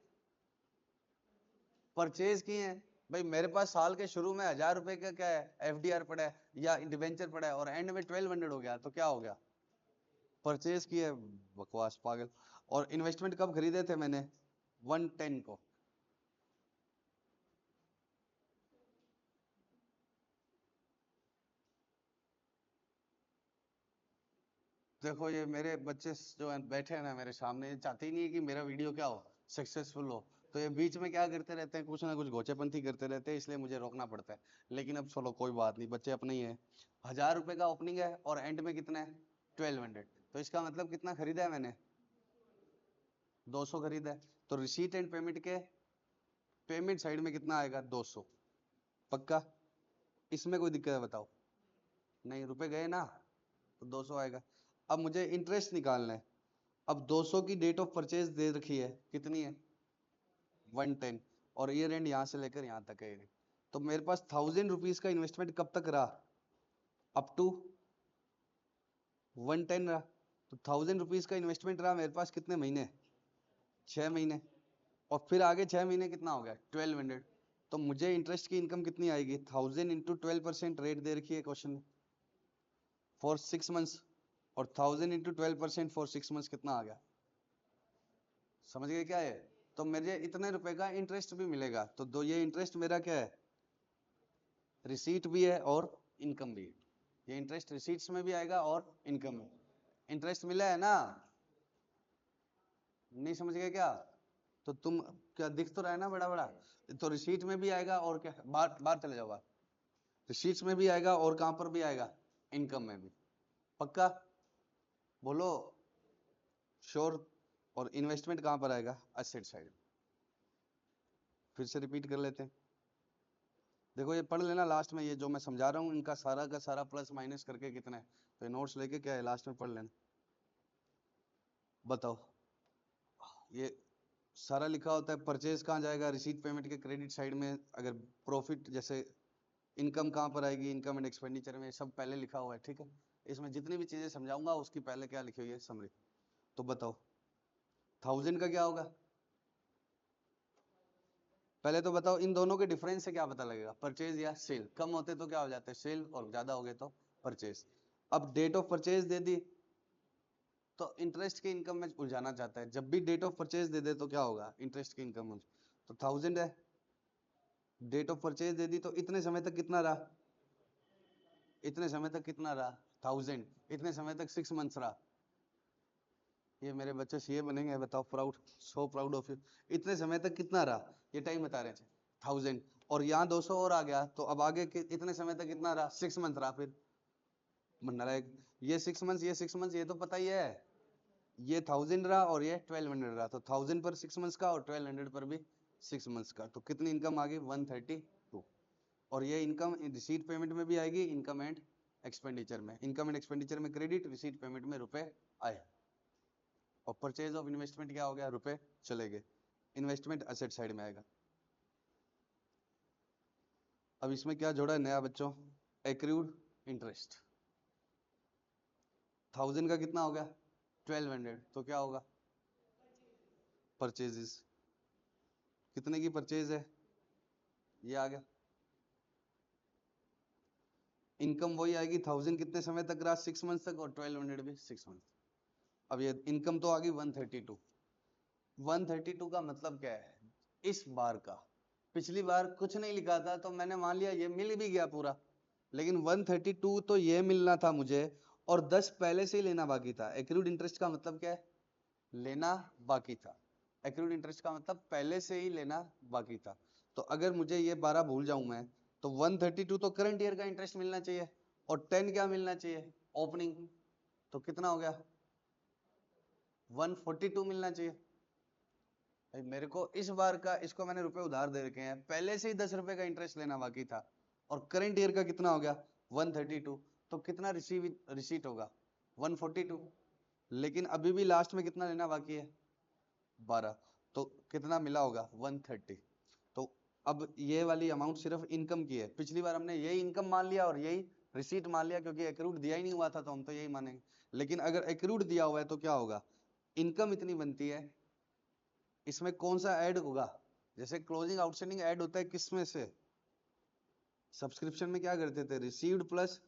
परचेज किए हैं। भाई मेरे पास साल के शुरू में 1000 रुपए का क्या है, एफडीआर पड़ा है या डिवेंचर पड़ा है, और एंड में 1200 हो गया, तो क्या हो गया, परचेज किए। बकवास, पागल। और इन्वेस्टमेंट कब खरीदे थे मैंने, 110 को। देखो ये मेरे बच्चे जो बैठे हैं ना मेरे सामने, ये चाहते ही नहीं है कि मेरा वीडियो क्या हो, सक्सेसफुल हो। तो ये बीच में क्या करते रहते हैं, कुछ ना कुछ घोचेपंथी करते रहते हैं, इसलिए मुझे रोकना पड़ता है। लेकिन अब चलो कोई बात नहीं, बच्चे अपने ही है। 1000 रुपए का ओपनिंग है और एंड में कितना है, 1200। तो इसका मतलब कितना खरीदा है मैंने, 200 खरीदा है। तो रिसीट एंड पेमेंट के पेमेंट साइड में कितना आएगा, 200। पक्का? इसमें कोई दिक्कत है बताओ? नहीं, रुपए गए ना, तो 200 आएगा। अब मुझे इंटरेस्ट निकालना है। अब 200 की डेट ऑफ परचेज दे रखी है, कितनी है, 110, और ईयर एंड यहां से लेकर यहां तक है। तो मेरे पास 1000 रुपीज का इन्वेस्टमेंट कब तक रहा, अप टू 110 रहा। तो 1000 रुपीज का इन्वेस्टमेंट रहा मेरे पास कितने महीने, 6 महीने। और फिर आगे 6 महीने कितना हो गया, 1200। तो मुझे इंटरेस्ट की इनकम कितनी आएगी, 1000 इंटू 12% रेट दे रखी है क्वेश्चन में, फॉर 6 मंथ्स। और 1000 इंटू 12% फॉर 6 मंथ्स कितना आ गया, समझ गए क्या है। तो मुझे इतने रुपए का इंटरेस्ट भी मिलेगा। तो दो, ये इंटरेस्ट मेरा क्या है, रिसीट भी है और इनकम भी है। ये इंटरेस्ट रिसीट्स में भी आएगा और इनकम में। इंटरेस्ट मिला है ना, नहीं समझ गए क्या? तो तुम क्या दिख तो रहा है ना बड़ा बड़ा। तो रिसीट में भी आएगा और क्या, बाहर बाहर चले जाओ, रिसीट्स में भी आएगा और कहां पर भी आएगा, इनकम में भी। पक्का? बोलो श्योर। और इन्वेस्टमेंट कहां पर आएगा, एसेट साइड। फिर से रिपीट कर लेते हैं। देखो ये पढ़ लेना, लास्ट में ये जो मैं समझा रहा हूँ इनका सारा का सारा प्लस माइनस करके कितना है, तो ये नोट्स लेके क्या है लास्ट में पढ़ लेना। बताओ, ये सारा लिखा होता है, परचेज कहाँ जाएगा, रिसीट पेमेंट के क्रेडिट साइड में। अगर प्रॉफिट जैसे इनकम कहाँ पर आएगी, इनकम एंड एक्सपेंडिचर में, सब पहले लिखा हुआ है, ठीक है। इसमें जितनी भी चीजें समझाऊंगा उसकी पहले क्या लिखी हुई है, समरी। तो बताओ 1000 का क्या होगा, पहले तो बताओ इन दोनों के डिफरेंस से क्या पता लगेगा, परचेज या सेल। कम होते तो क्या हो जाते हैं, सेल, और ज्यादा हो गए तो परचेज। अब डेट ऑफ परचेज दे दी तो इंटरेस्ट की इनकम में उलझाना चाहता है। जब भी डेट ऑफ परचेज दे दे तो क्या होगा, इंटरेस्ट की इनकम में। तो 1000 है, डेट ऑफ परचेज दे दी तो इतने समय तक कितना रहा, इतने समय तक कितना रहा, 1000। इतने समय तक 6 मंथ्स रहा। ये मेरे बच्चे सीए बनेंगे, बताओ, proud, so proud of you. इतने समय तक कितना रहा, ये टाइम बता रहे थे, 1000। और यहाँ 200 और आ गया, तो अब आगे इतने समय तक कितना रहा, 6 मंथ रहा। फिर नालायक, ये 6 मंथ्स, ये 6 मंथ्स, ये तो पता ही है। ये 1000 रहा और ये 1200 रहा, तो 1000 पर 6 मंथ्स का और 1200 पर भी 6 मंथ्स का। तो कितनी इनकम आ गई, 132। और ये इनकम रिसीट पेमेंट में भी आएगी, इनकम एंड एक्सपेंडिचर में। इनकम एंड एक्सपेंडिचर में क्रेडिट, रिसीट पेमेंट में रुपए आए। और परचेज ऑफ इन्वेस्टमेंट क्या हो गया, रुपए चले गए। इन्वेस्टमेंट एसेट साइड में आएगा। अब इसमें क्या जोड़ा है नया बच्चों, एक्रूड इंटरेस्ट। 1000 का कितना हो गया 1200, तो क्या होगा परचेजेस, कितने की परचेज है, ये आ गया। इनकम वही आएगी 1000 कितने समय तक रहा 6 मंथ तक, और 1200 भी 6 मंथ। अब ये इनकम तो आ गई 132। 132 का मतलब क्या है, इस बार का, पिछली बार कुछ नहीं लिखा था तो मैंने मान लिया ये मिल भी गया पूरा, लेकिन 132 तो ये मिलना था मुझे, और 10 पहले से ही लेना बाकी था। एक्रूड इंटरेस्ट का मतलब क्या है, लेना बाकी था। एक्रूड इंटरेस्ट का मतलब पहले से ही लेना बाकी था। तो अगर मुझे ये 12 भूल जाऊं मैं, तो 132 तो करंट ईयर का इंटरेस्ट मिलना चाहिए, और 10 क्या मिलना चाहिए ओपनिंग, तो कितना हो गया 142 मिलना चाहिए। भाई मेरे को इस बार का, इसको मैंने रुपए उधार दे रखे हैं, पहले से ही 10 रुपए का इंटरेस्ट लेना बाकी था, और करंट ईयर का कितना हो गया 132, तो कितना रिसीट होगा 142, लेकिन अभी भी लास्ट में कितना लेना बाकी है 12, तो कितना मिला होगा 130। तो अब ये वाली अमाउंट सिर्फ इनकम की है, पिछली बार हमने यही इनकम मान लिया और यही रिसीट मान लिया, क्योंकि एक्रूड दिया ही नहीं हुआ था तो हम तो यही मानेंगे। लेकिन अगर एक्रूड दिया हुआ है तो क्या होगा, इनकम इतनी बनती है, इसमें कौन सा ऐड होगा, जैसे क्लोजिंग आउटस्टैंडिंग ऐड होता है किस में से, सब्सक्रिप्शन में क्या करते थे received plus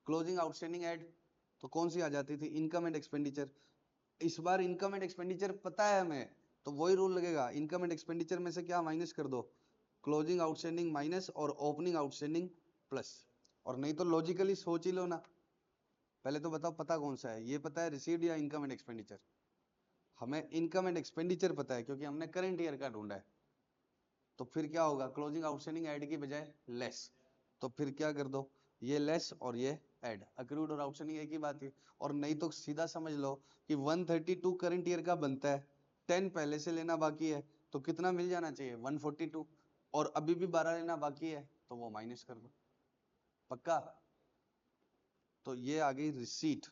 closing outstanding add, तो कौन सी आ जाती थी इनकम एंड एक्सपेंडिचर। इस बार इनकम एंड एक्सपेंडिचर पता है हमें, तो वही रूल लगेगा, इनकम एंड एक्सपेंडिचर में से क्या माइनस कर दो, क्लोजिंग आउटस्टैंडिंग माइनस और ओपनिंग आउटस्टैंडिंग प्लस। और नहीं तो लॉजिकली सोच ही लो ना, पहले तो बताओ पता कौन सा है, ये पता है रिसीव्ड या इनकम एंड एक्सपेंडिचर, हमें इनकम एंड एक्सपेंडिचर पता है क्योंकि हमने करंट ईयर का ढूंढा है। तो फिर क्या होगा, क्लोजिंग आउटस्टैंडिंग ऐड की बजाय लेस, तो फिर क्या कर दो, ये लेस और ये ऐड, अक्रूड और आउटस्टैंडिंग एक ही बात है। और नहीं तो सीधा समझ लो कि 132 करंट ईयर का बनता है, 10 पहले से लेना बाकी है, तो कितना मिल जाना चाहिए 142, और अभी भी 12 लेना बाकी है, तो वो माइनस कर दो, पक्का। तो ये आ गई रिसीट।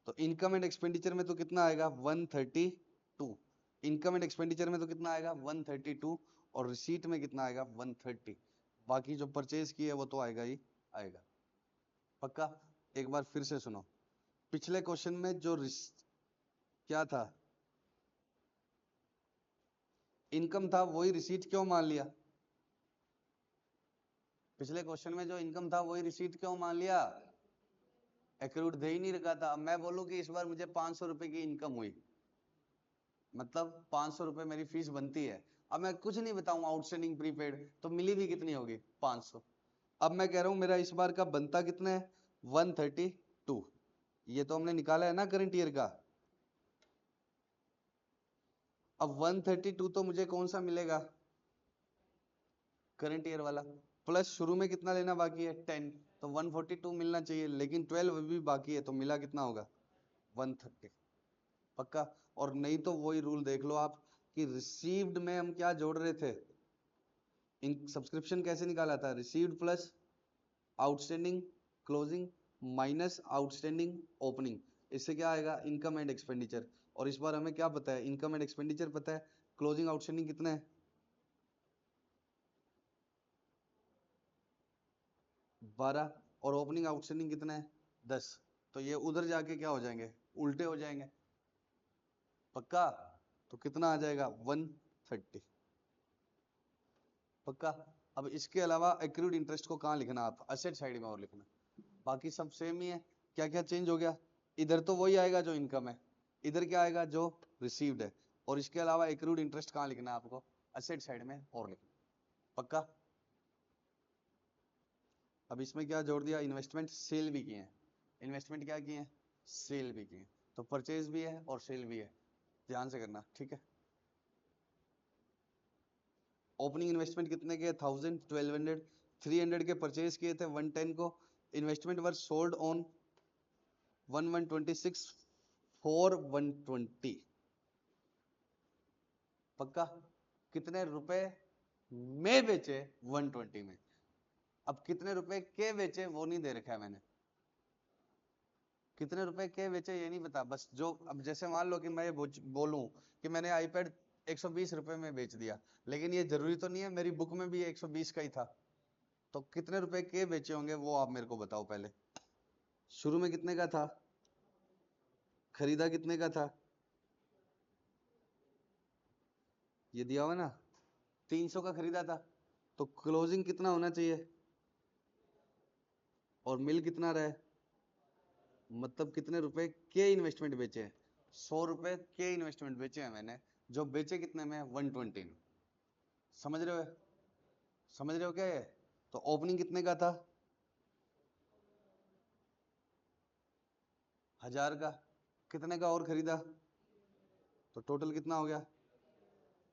तो इनकम एंड एक्सपेंडिचर में तो कितना आएगा 132, इनकम एंड एक्सपेंडिचर में तो कितना आएगा 132, और रिसीट में कितना आएगा 130, बाकी जो परचेज की है वो तो आएगा ही आएगा, पक्का। एक बार फिर से सुनो, पिछले क्वेश्चन में जो क्या था, इनकम था, वही रिसीट क्यों मान लिया, पिछले क्वेश्चन में जो इनकम था वही रिसीट क्यों मान लिया, एक्रूड दे ही नहीं रखा था। अब मैं बोलूं कि इस बार मुझे 500 रुपए की इनकम हुई, मतलब 500 रुपए मेरी फीस बनती है, अब मैं कुछ नहीं बताऊं आउटस्टैंडिंग प्रीपेड, तो मिली भी कितनी होगी 500। अब मैं कह रहा हूं मेरा इस बार का बनता कितना है 132, ये तो हमने निकाला है ना करंट ईयर का। अब 132 तो मुझे कौन सा मिलेगा करंट ईयर वाला, प्लस शुरू में कितना लेना बाकी है 10, तो 142 मिलना चाहिए, लेकिन 12 अभी भी बाकी है, तो मिला कितना होगा 130, पक्का। और नहीं तो वही रूल देख लो आप, कि रिसीव्ड में हम क्या जोड़ रहे थे, इन सब्सक्रिप्शन कैसे निकाला था, received plus outstanding closing minus outstanding opening, इससे क्या आएगा इनकम एंड एक्सपेंडिचर। और इस बार हमें क्या पता है, इनकम एंड एक्सपेंडिचर पता है, क्लोजिंग आउटस्टैंडिंग कितना है 12, और ओपनिंग आउटस्टैंडिंग कितना है 10, तो ये उधर जाके क्या हो जाएंगे, उल्टे हो जाएंगे, पक्का। तो कितना आ जाएगा 130, पक्का। अब इसके अलावा एक्रूड इंटरेस्ट को कहाँ लिखना, आप असेट साइड में और लिखना, बाकी सब सेम ही है। क्या क्या चेंज हो गया, इधर तो वही आएगा जो इनकम है, इधर क्या आएगा जो रिसीव्ड है, और इसके अलावा एक्रूड इंटरेस्ट कहाँ लिखना है आपको, असेट साइड में और लिखना, पक्का। अब इसमें क्या जोड़ दिया, इन्वेस्टमेंट सेल भी किए हैं, इन्वेस्टमेंट क्या किए हैं सेल भी किए हैं, तो परचेज भी है और सेल भी है, ध्यान से करना, ठीक है। ओपनिंग इन्वेस्टमेंट कितने के 1000 1200, 300 के परचेज किए थे 110 को, investment were sold on 1126 for 120, पक्का। कितने रुपए में बेचे 120 में, अब कितने रुपए के बेचे वो नहीं दे रखा है मैंने, कितने रुपए के बेचे ये नहीं पता, बस जो, अब जैसे मान लो कि मैं ये बोलूं कि मैंने आईपैड 120 रुपए में बेच दिया, लेकिन ये जरूरी तो नहीं है, मेरी बुक में भी 120 का ही था, तो कितने रुपए के बेचे होंगे वो आप मेरे को बताओ पहले, शुरू में कितने का था खरीदा कितने का था, ये दिया हुआ ना, 300 का खरीदा था, तो क्लोजिंग कितना होना चाहिए, और मिल कितना रहा है, मतलब कितने रुपए के इन्वेस्टमेंट बेचे हैं, 100 रुपए के इन्वेस्टमेंट बेचे हैं मैंने, जो बेचे कितने में, 120 में। समझ रहे हो, समझ रहे हो क्या ये? तो ओपनिंग कितने का था, 1000 का, कितने का और खरीदा, तो टोटल कितना हो गया,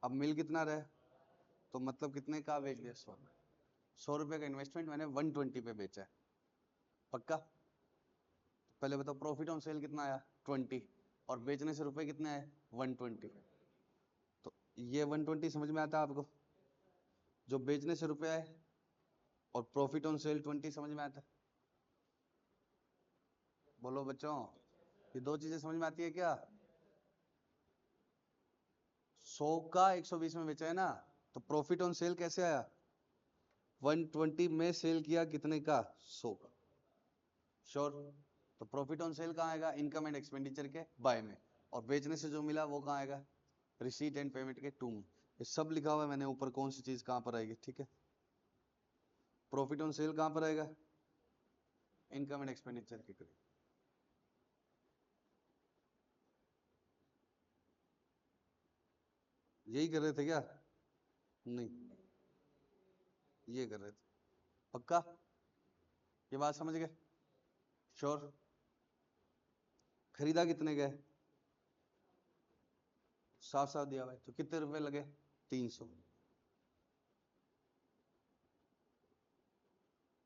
अब मिल कितना रहे, तो मतलब कितने का बेच दिया, 100 रुपए का इन्वेस्टमेंट मैंने 120 पे बेचा है, पक्का? तो पहले बताओ प्रॉफिट ऑन सेल कितना आया, 20, और बेचने से रुपए कितने आए, 120। तो ये 120 समझ में आता है आपको, जो बेचने से रुपए आए, और प्रॉफिट ऑन सेल 20 समझ में आता है? बोलो बच्चों, ये दो चीजें समझ में आती है क्या? 100 का 120 में बेचा है ना, तो प्रॉफिट ऑन सेल कैसे आया, 120 में सेल किया कितने का, 100 का, श्योर? तो प्रॉफिट ऑन सेल कहाँ आएगा, इनकम एंड एक्सपेंडिचर के बाय में, और बेचने से जो मिला वो कहाँ आएगा, रिसीट एंड पेमेंट के टू में। ये सब लिखा हुआ है मैंने ऊपर, कौन सी चीज कहाँ पर आएगी, ठीक है? प्रॉफिट ऑन सेल कहाँ पर आएगा, इनकम एंड एक्सपेंडिचर के करीब। यही कर रहे थे क्या, नहीं, ये कर रहे थे, पक्का? ये बात समझ गए, श्योर? खरीदा कितने का, साफ साफ दिया हुआ है, तो कितने रुपए लगे, 300।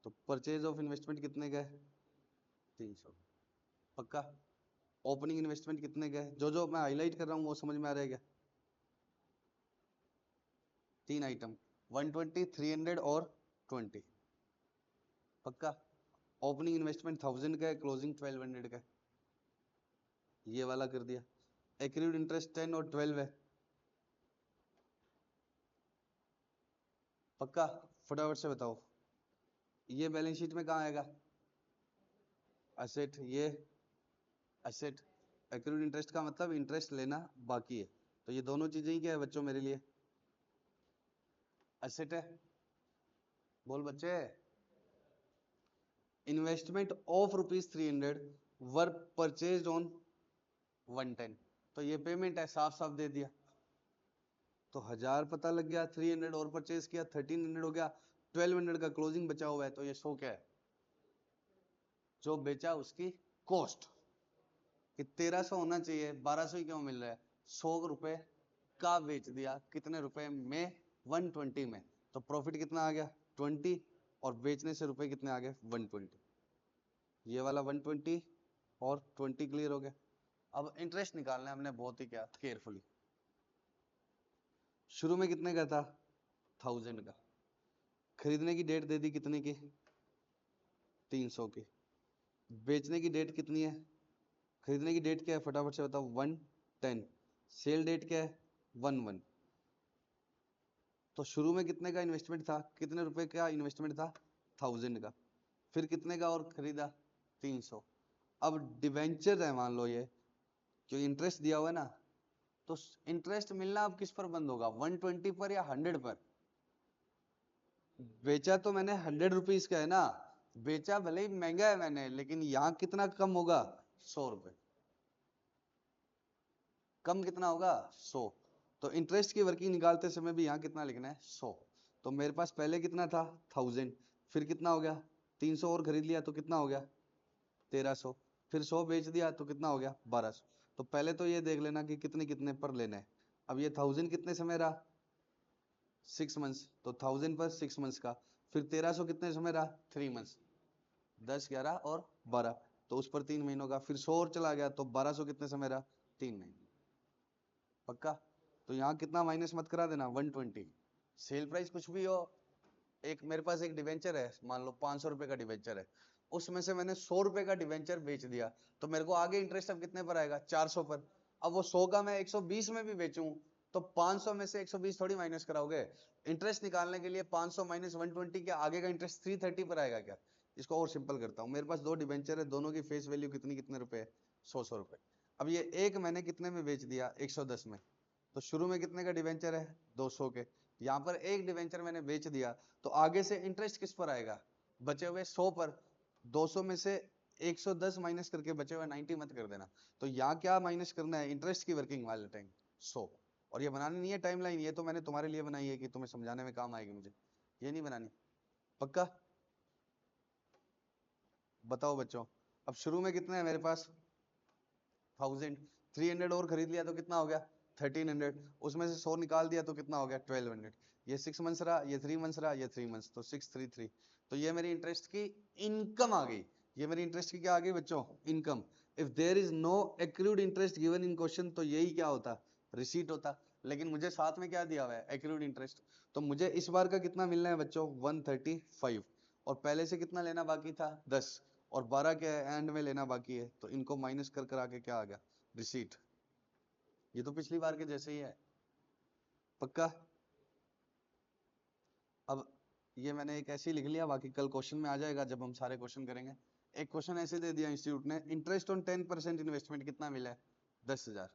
तो परचेज ऑफ इन्वेस्टमेंट कितने का है, 300, पक्का? ओपनिंग इन्वेस्टमेंट कितने का है, जो जो मैं हाईलाइट कर रहा हूँ वो समझ में आ रहा है क्या? तीन आइटम, 120, 300 और 20, पक्का? ओपनिंग इन्वेस्टमेंट 1000 का है, क्लोजिंग 1200 का है, ये वाला कर दिया। एक्रूड इंटरेस्ट 10 और 12 है, पक्का? फटाफट से बताओ, ये बैलेंस शीट में कहाँ आएगा, असेट, ये असेट। एक्रूड इंटरेस्ट का मतलब इंटरेस्ट लेना बाकी है, तो ये दोनों चीजें ही क्या है बच्चों मेरे लिए, असेट है। बोल बच्चे, investment of ₹300 were purchase on 110, तो ये पेमेंट है, साफ साफ दे दिया। तो 1000 पता लग गया, 300 और परचेज किया, 1300 हो गया, 1200 का क्लोजिंग बचा हुआ है, तो ये 100 क्या है, जो बेचा उसकी कॉस्ट। कि 1300 होना चाहिए, 1200 ही क्यों मिल रहा है, 100 रुपए का बेच दिया, कितने रुपए में, 120 में, तो प्रॉफिट कितना आ गया, 20, और बेचने से रुपए कितने आ गए, 120। ये वाला 120 और 20 क्लियर हो गया। अब इंटरेस्ट निकालना है हमने, बहुत ही क्या केयरफुली। शुरू में कितने का था, 1000 का, खरीदने की डेट दे दी कितने की, 300 की, बेचने की डेट कितनी है, खरीदने की डेट क्या है फटाफट से बताओ, 110, सेल डेट क्या है, 11। तो शुरू में कितने का इन्वेस्टमेंट था, कितने रुपए का इन्वेस्टमेंट था, 1000 का, फिर कितने का और खरीदा, 300। अब डिवेंचर है मान लो, ये जो इंटरेस्ट दिया हुआ है ना, तो इंटरेस्ट मिलना अब किस पर बंद होगा, 120 पर या 100 पर? बेचा तो मैंने 100 रुपीज का है ना, बेचा भले ही महंगा है मैंने, लेकिन यहाँ कितना कम होगा, 100 रुपए कम, कितना होगा, 100। तो इंटरेस्ट की वर्किंग निकालते समय भी यहाँ कितना लिखना है, 100। तो मेरे पास पहले कितना था, 1000, फिर कितना हो गया, 300 और खरीद लिया तो कितना हो गया, 1300, फिर 100 बेच दिया तो कितना हो गया, 1200। तो पहले तो ये देख लेना कि कितने कितने पर लेना है। अब ये 1000 कितने समय रहा, 6 मंथ्स, तो 1000 पर 6 मंथ्स का, फिर 1300 कितने समय रहा, 3 मंथ्स, 10, 11 और 12, तो उस पर 3 महीनों का, फिर 100 और चला गया, तो 1200 कितने समय रहा, 3 महीने, पक्का? तो यहाँ कितना माइनस मत करा देना, 120। सेल प्राइस कुछ भी हो, एक मेरे पास एक डिवेंचर है, मान लो 500 रुपए का डिवेंचर है, उसमें से मैंने 100 रुपए का डिवेंचर बेच दिया, तो मेरे को आगे इंटरेस्ट अब कितने पर आएगा, 400 पर। अब वो 100 का मैं 120 में भी बेचूं, तो 500 में से 120 थोड़ी माइनस कराओगे। इंटरेस्ट निकालने के लिए 500 माइनस 120 के आगे का इंटरेस्ट 330 पर आएगा क्या? इसको और सिंपल करता हूँ, मेरे पास दो डिवेंचर है, दोनों की फेस वैल्यू कितनी, कितने रुपए है, 100 रुपए। अब ये एक मैंने कितने में बेच दिया, 110 में, तो शुरू में कितने का डिवेंचर है, 200 के, यहाँ पर एक डिवेंचर मैंने बेच दिया, तो आगे से इंटरेस्ट किस पर आएगा, बचे हुए 100 पर। 200 में से 110 माइनस करके बचे हुए 90 मत कर देना। तो यहाँ क्या माइनस करना है, इंटरेस्ट की वर्किंग वाले टाइम 100। और ये बनानी नहीं है टाइमलाइन, ये तो मैंने तुम्हारे लिए बनाई है कि तुम्हें समझाने में काम आएगी मुझे, ये नहीं बनानी। पक्का? बताओ बच्चों, अब शुरू में कितना है मेरे पास, 1000, 300 और खरीद लिया तो कितना हो गया, 1300, उसमें से 100 निकाल दिया तो कितना हो गया, 1200। ये 6 मंथ्स रहा, ये 3 मंथ्स रहा, ये 3 मंथ्स, तो 633। तो ये मेरी इंटरेस्ट की इनकम आ गई। ये मेरी इंटरेस्ट की क्या आ गई बच्चों, income. If there is no accrued interest given in question, तो यही क्या होता, रिसीट होता। लेकिन मुझे साथ में क्या दिया हुआ है, एक्रूड इंटरेस्ट। तो मुझे इस बार का कितना मिलना है बच्चों, 135, और पहले से कितना लेना बाकी था, 10, और 12 के एंड में लेना बाकी है, तो इनको माइनस कर कर आके क्या आ गया, रिसीट। ये तो पिछली बार के जैसे ही है। पक्का? अब ये मैंने एक ऐसे ही लिख लिया, बाकी कल क्वेश्चन में आ जाएगा जब हम सारे क्वेश्चन करेंगे। एक क्वेश्चन ऐसे दे दिया इंस्टीट्यूट ने, इंटरेस्ट ऑन 10% इन्वेस्टमेंट कितना मिला है, 10,000।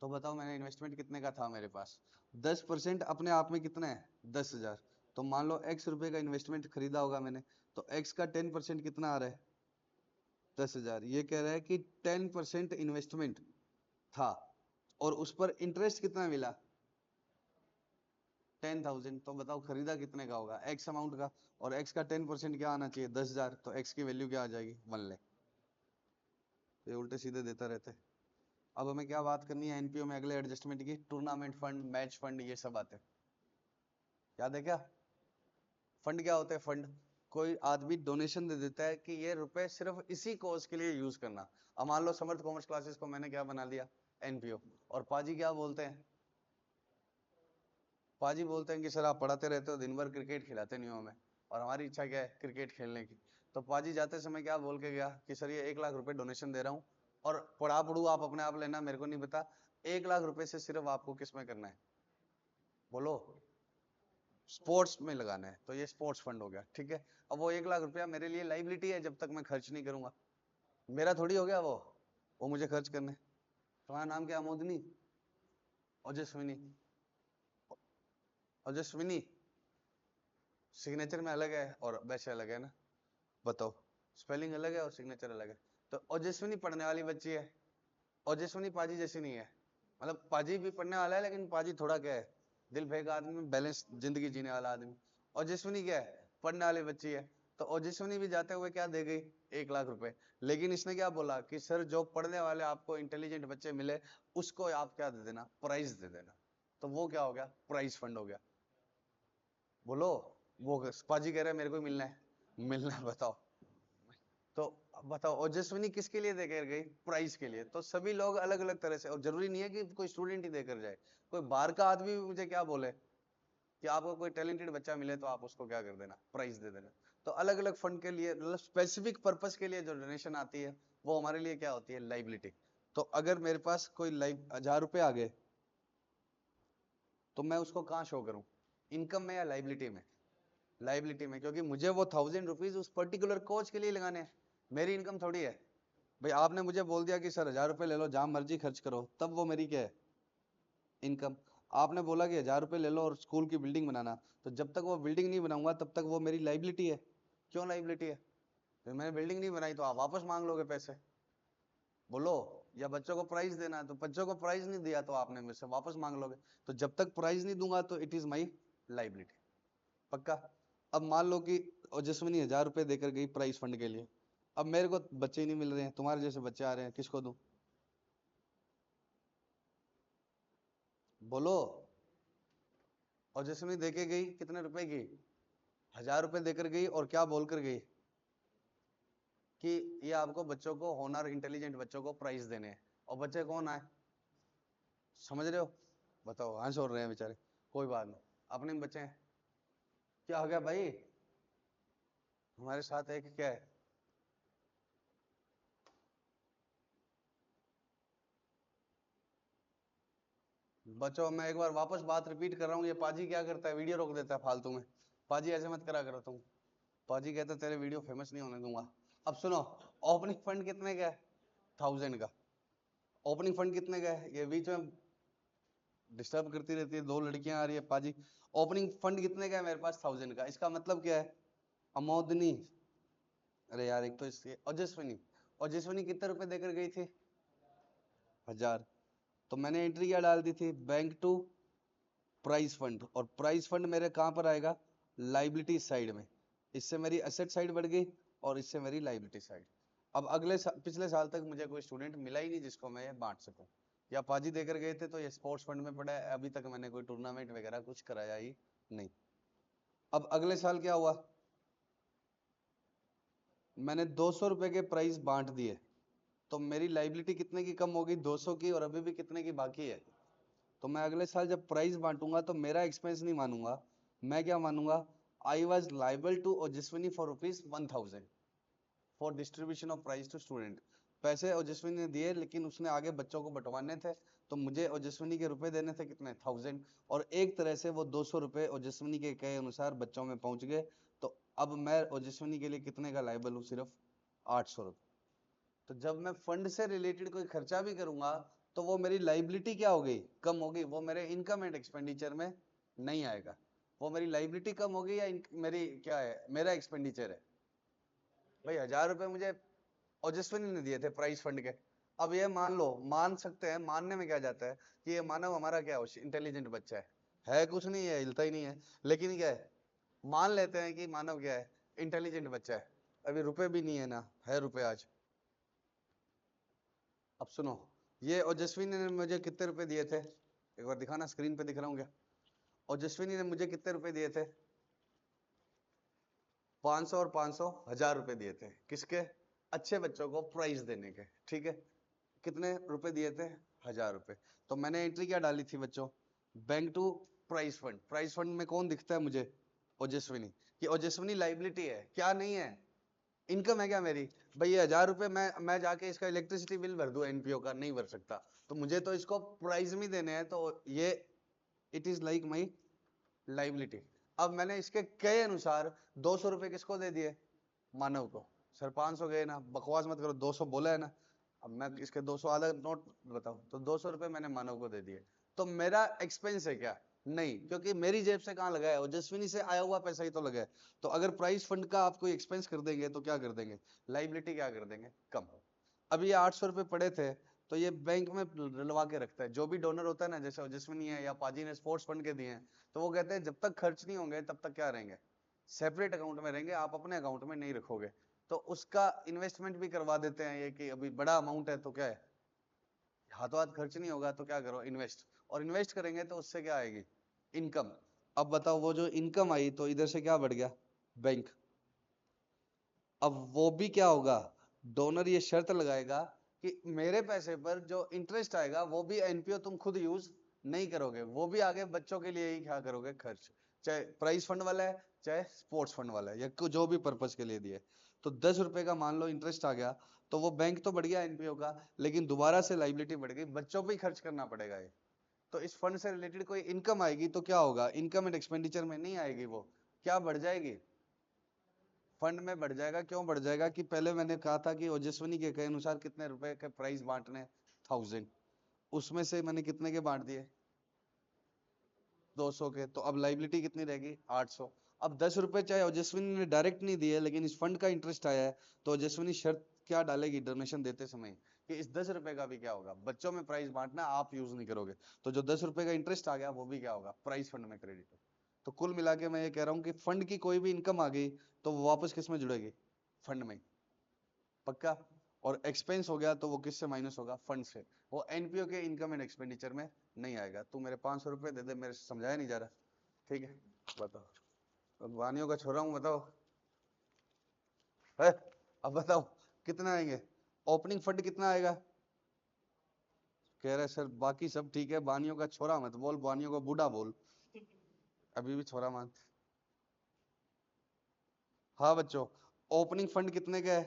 तो बताओ मैंने इन्वेस्टमेंट कितने का था मेरे पास, 10% अपने आप में कितना है, 10,000। तो मान लो x रुपए का इन्वेस्टमेंट खरीदा होगा मैंने, तो x का 10% कितना आ रहा है, 10,000। ये कह रहा है कि 10% इन्वेस्टमेंट था और उस पर इंटरेस्ट कितना मिला, 10,000। तो बताओ खरीदा कितने का होगा, x अमाउंट का, और x का 10% क्या आना चाहिए, 10,000। तो x की वैल्यू क्या आ जाएगी, 1 लाख। तो ये उल्टे सीधे देता रहते। अब हमें क्या बात करनी है एनपीओ में अगले एडजस्टमेंट की, टूर्नामेंट फंड, मैच फंड, ये सब आते हैं। याद है क्या, फंड क्या होते हैं, फंड कोई आदमी डोनेशन दे देता है कि ये रुपए सिर्फ इसी कोर्स के लिए यूज करना। अब मान लो समर्थ कॉमर्स क्लासेस को मैंने क्या बना दिया, एनपीओ, और पाजी क्या बोलते हैं, पाजी बोलते हैं कि सर आप पढ़ाते रहते हो दिन भर, क्रिकेट खिलाते नहीं हो हमें, और हमारी इच्छा क्या है, क्रिकेट खेलने की। तो पाजी जाते समय क्या बोल के गया कि सर ये 1 लाख रुपए डोनेशन दे रहा हूँ, और पढ़ा पढ़ू आप अपने आप लेना, मेरे को नहीं पता। 1 लाख रुपए से सिर्फ आपको किस में करना है, बोलो, स्पोर्ट्स में लगाना है। तो ये स्पोर्ट्स फंड हो गया, ठीक है। अब वो 1 लाख रुपया मेरे लिए लाइबिलिटी है जब तक मैं खर्च नहीं करूंगा, मेरा थोड़ी हो गया वो मुझे खर्च करने। तुम्हारा नाम क्या, मोदनी, ओजस्विनी, ओजस्विनी, सिग्नेचर में अलग है और वैसे अलग है ना, बताओ, स्पेलिंग अलग है और सिग्नेचर अलग है। तो ओजस्विनी पढ़ने वाली बच्ची है, ओजस्विनी पाजी जैसी नहीं है। मतलब पाजी भी पढ़ने वाला है, लेकिन पाजी थोड़ा क्या है, दिल फेंक आदमी, बैलेंस जिंदगी जीने वाला आदमी। ओजस्विनी क्या है, पढ़ने वाली बच्ची है। तो ओजस्विनी भी जाते हुए क्या दे गई, 1 लाख रुपए। लेकिन इसने क्या बोला कि सर जो पढ़ने वाले आपको इंटेलिजेंट बच्चे मिले, उसको आप क्या दे देना, प्राइज दे देना। तो वो क्या हो गया, प्राइज फंड हो गया। बोलो, वो पाजी कह रहे हैं मेरे को मिलना है, मिलना है, बताओ। तो बताओ ओजस्विनी किसके लिए देकर गई, प्राइज के लिए। तो सभी लोग अलग अलग तरह से, और जरूरी नहीं है कि कोई स्टूडेंट ही देकर जाए, कोई बाहर का आदमी भी मुझे क्या बोले कि आपको कोई टैलेंटेड बच्चा मिले तो आप उसको क्या कर देना, प्राइज दे देना। तो अलग अलग फंड के लिए, मतलब स्पेसिफिक पर्पस के लिए जो डोनेशन आती है, वो हमारे लिए क्या होती है, लाइबिलिटी। तो अगर मेरे पास कोई 1,000 रुपए आ गए, तो मैं उसको कहाँ शो करूं, इनकम में या लाइबिलिटी में, लाइबिलिटी में, क्योंकि मुझे वो 1,000 रुपीज उस पर्टिकुलर कोच के लिए लगाने हैं, मेरी इनकम थोड़ी है। भाई आपने मुझे बोल दिया कि सर 1,000 रुपए ले लो, जहां मर्जी खर्च करो, तब वो मेरी क्या है, इनकम। आपने बोला कि 1,000 रुपए ले लो और स्कूल की बिल्डिंग बनाना, तो जब तक वो बिल्डिंग नहीं बनाऊंगा तब तक वो मेरी लाइबिलिटी है। क्यों लाइबिलिटी है, तो मैंने बिल्डिंग नहीं बनाई तो आप वापस मांग लोगे पैसे, बोलो। या बच्चों को प्राइज देना है, तो बच्चों को प्राइज नहीं दिया तो आपने मेरे से वापस मांग लोगे। तो जब तक प्राइज नहीं दूंगा तो इट इज माई लाइबिलिटी। पक्का? अब मान लो कि ओजस्विनी 1,000 रुपए देकर गई प्राइज फंड के लिए, अब मेरे को बच्चे ही नहीं मिल रहे हैं, तुम्हारे जैसे बच्चे आ रहे हैं, किसको दूं, बोलो। ओजस्विनी देके गई कितने रुपए की, 1,000 रुपए देकर गई, और क्या बोलकर गई कि ये आपको बच्चों को, होनर इंटेलिजेंट बच्चों को प्राइज देने हैं। और बच्चे कौन आए, समझ रहे हो, बताओ, हंस हो रहे हैं बेचारे, कोई बात नहीं, अपने बच्चे हैं। क्या हो गया भाई, हमारे साथ एक क्या है, बच्चों, मैं एक बार वापस बात रिपीट कर रहा हूँ, ये पाजी क्या करता है, वीडियो रोक देता है फालतू में। पाजी ऐसे मत करा करो तुम, पाजी कहता है तेरे वीडियो फेमस नहीं होने दूंगा। अब सुनो, ओपनिंग फंड कितने का है, 1,000 का। ओपनिंग फंड कितने का है? ये बीच में डिस्टर्ब करती रहती है, दो लड़कियां आ रही है पाजी। ओपनिंग फंड कितने का है मेरे पास? 1000 का। इसका मतलब क्या है? अमोदनी, अरे यार एक तो इसके ओजस्विनी, ओजस्विनी कितने रुपए देकर गई थी? 1000। तो मैंने एंट्री क्या डाल दी थी? Bank to prize fund. और प्राइस फंड मेरे कहां पर आएगा? लाइबिलिटी साइड में। इससे मेरी एसेट साइड बढ़ गई और इससे मेरी लाइबिलिटी साइड। अब पिछले साल तक मुझे कोई स्टूडेंट मिला ही नहीं जिसको मैं ये बांट सकूं, या पाजी देकर गए थे तो ये स्पोर्ट्स फंड में पड़ा है। अभी तक मैंने कोई टूर्नामेंट वगैरह कुछ कराया ही नहीं। अब अगले साल क्या हुआ? मैंने 200 रुपए के प्राइस बांट दिए, तो मेरी लाइबिलिटी कितने की कम होगी? 200 की। और अभी भी कितने की बाकी है? तो मैं अगले साल जब प्राइस बांटूंगा तो मेरा एक्सपेंस नहीं मानूंगा, मैं क्या मानूंगा? I was liable to Ojaswini for ₹1000 for distribution of prize to student. पैसे ओजस्विनी ने दिए लेकिन उसने आगे बच्चों को बंटवाने थे, तो मुझे ओजस्विनी के रुपए देने थे कितने? 1000। और एक तरह से वो 200 रुपए ओजस्विनी के कहे अनुसार बच्चों में पहुंच गए। तो अब मैं ओजस्विनी के लिए कितने का लाइबल हूँ? सिर्फ 800 रुपए। तो जब मैं फंड से रिलेटेड कोई खर्चा भी करूंगा तो वो मेरी लाइबिलिटी क्या हो गई? कम हो गई। वो मेरे इनकम एंड एक्सपेंडिचर में नहीं आएगा। वो मेरी लाइबिलिटी कम हो गई या मेरी क्या है? मेरा एक्सपेंडिचर है। भाई 1000 रुपए मुझे ओजस्विनी ने दिए थे प्राइस फंड के। अब ये मान लो, मान सकते हैं, मानने में क्या जाता है कि ये मानव हमारा क्या है? इंटेलिजेंट बच्चा है कुछ नहीं है, हिलता ही नहीं है, लेकिन क्या है? मान लेते हैं कि मानव क्या है? इंटेलिजेंट बच्चा है। अभी रुपए भी नहीं है ना, है रुपए आज। अब सुनो, ये ओजस्विनी ने मुझे कितने रुपए दिए थे? एक बार दिखाना, स्क्रीन पे दिख रहा हूँ क्या? ओजस्विनी ने मुझे कितने रुपए दिए थे? 500 और 500, 1000 रुपए दिए थे। किसके? अच्छे बच्चों को प्राइज देने के। ठीक है, कितने रुपए दिए थे? 1000 रुपए। तो मैंने एंट्री क्या डाली थी बच्चों? Bank to prize fund. Prize fund में कौन दिखता है मुझे? ओजस्विनी। कि ओजस्विनी लाइबिलिटी है क्या? नहीं है, इनकम है क्या मेरी? भाई ये 1000 रुपए मैं जाके इसका इलेक्ट्रिसिटी बिल भर दूं एनपीओ का? नहीं भर सकता। तो मुझे तो इसको प्राइज में देने हैं, तो ये it is like my liability. अब मैंने इसके कहे अनुसार 200 रुपए किसको दे दिए? मानव को। सर 500 गए ना, बकवास मत करो, 200 बोला है ना। अब मैं इसके 200 आधा नोट बताओ, तो 200 रुपए मैंने मानव को दे दिए। तो मेरा एक्सपेंस है क्या? नहीं, क्योंकि मेरी जेब से कहां लगा है? ओजस्विनी से आया हुआ पैसा ही तो लगा है। तो अगर प्राइस फंड का आप कोई एक्सपेंस कर देंगे तो क्या कर देंगे? लाइबिलिटी क्या कर देंगे? कम। अब ये 800 रुपए पड़े थे, तो ये बैंक में डलवा के रखता है। जो भी डोनर होता है ना, जैसे ओजस्विनी है या पाजी ने स्पोर्ट्स फंड के दिए हैं, तो वो कहते हैं जब तक खर्च नहीं होंगे तब तक क्या रहेंगे? सेपरेट अकाउंट में रहेंगे, आप अपने अकाउंट में नहीं रखोगे। तो उसका इन्वेस्टमेंट भी करवा देते हैं ये, कि अभी बड़ा अमाउंट है तो क्या है, हाथों हाथ खर्च नहीं होगा तो क्या करो? इन्वेस्ट। और इन्वेस्ट करेंगे तो उससे क्या आएगी? इनकम। अब बताओ, वो जो इनकम आई तो इधर से क्या बढ़ गया? बैंक। अब वो भी क्या होगा? डोनर ये शर्त लगाएगा कि मेरे पैसे पर जो इंटरेस्ट आएगा वो भी एनपीओ तुम खुद यूज नहीं करोगे, वो भी आगे बच्चों के लिए ही क्या करोगे? खर्च। चाहे प्राइस फंड वाला है चाहे स्पोर्ट्स फंड वाला है, या जो भी पर्पज के लिए दिए। तो 10 रुपए का मान लो इंटरेस्ट आ गया, तो वो बैंक तो बढ़ गया एनपीओ का, लेकिन दोबारा से लाइबिलिटी बढ़ गई, बच्चों पे ही खर्च करना पड़ेगा ये। तो इस फंड से रिलेटेड कोई इनकम आएगी तो क्या होगा? इनकम एंड एक्सपेंडिचर में नहीं आएगी, वो क्या बढ़ जाएगी? फंड में बढ़ जाएगा। क्यों बढ़ जाएगा? कि पहले मैंने कहा था कि ओजस्विनी के कहे अनुसार कितने रुपए के प्राइस बांटने? 1000। उसमें से मैंने कितने के बांट दिए? 200 के। तो अब लाइबिलिटी कितनी रहेगी? 800। अब 10 रुपए चाहे ओजस्विनी ने डायरेक्ट नहीं दिए, लेकिन इस फंड का इंटरेस्ट आया है, तो ओजस्विनी शर्त क्या डालेगी डोनेशन देते समय? कि इस 10 रुपए का भी क्या होगा? बच्चों में प्राइस बांटना, आप यूज नहीं करोगे, तो जो 10 रुपए का इंटरेस्ट आ गया वो भी क्या होगा? प्राइस फंड में क्रेडिट हो। तो कुल मिला के मैं ये कह रहा हूँ कि फंड की कोई भी इनकम आ गई तो वो वापस किस में जुड़ेगी? फंड में। पक्का? और एक्सपेंस हो गया तो वो किससे माइनस होगा? फंड से। वो एनपीओ के इनकम एंड एक्सपेंडिचर में नहीं आएगा। तू मेरे 500 रुपए दे दे, मेरे से समझाया नहीं जा रहा। ठीक है, बताओ। अब वानियों का छोरा हूं, बताओ है। अब बताओ कितना आएंगे? ओपनिंग फंड कितना आएगा? कह रहे सर बाकी सब ठीक है, बानियों का छोरा मत बोल, बानियों को बूढ़ा बोल। अभी भी छोरा मान। हाँ बच्चों, ओपनिंग फंड कितने का है?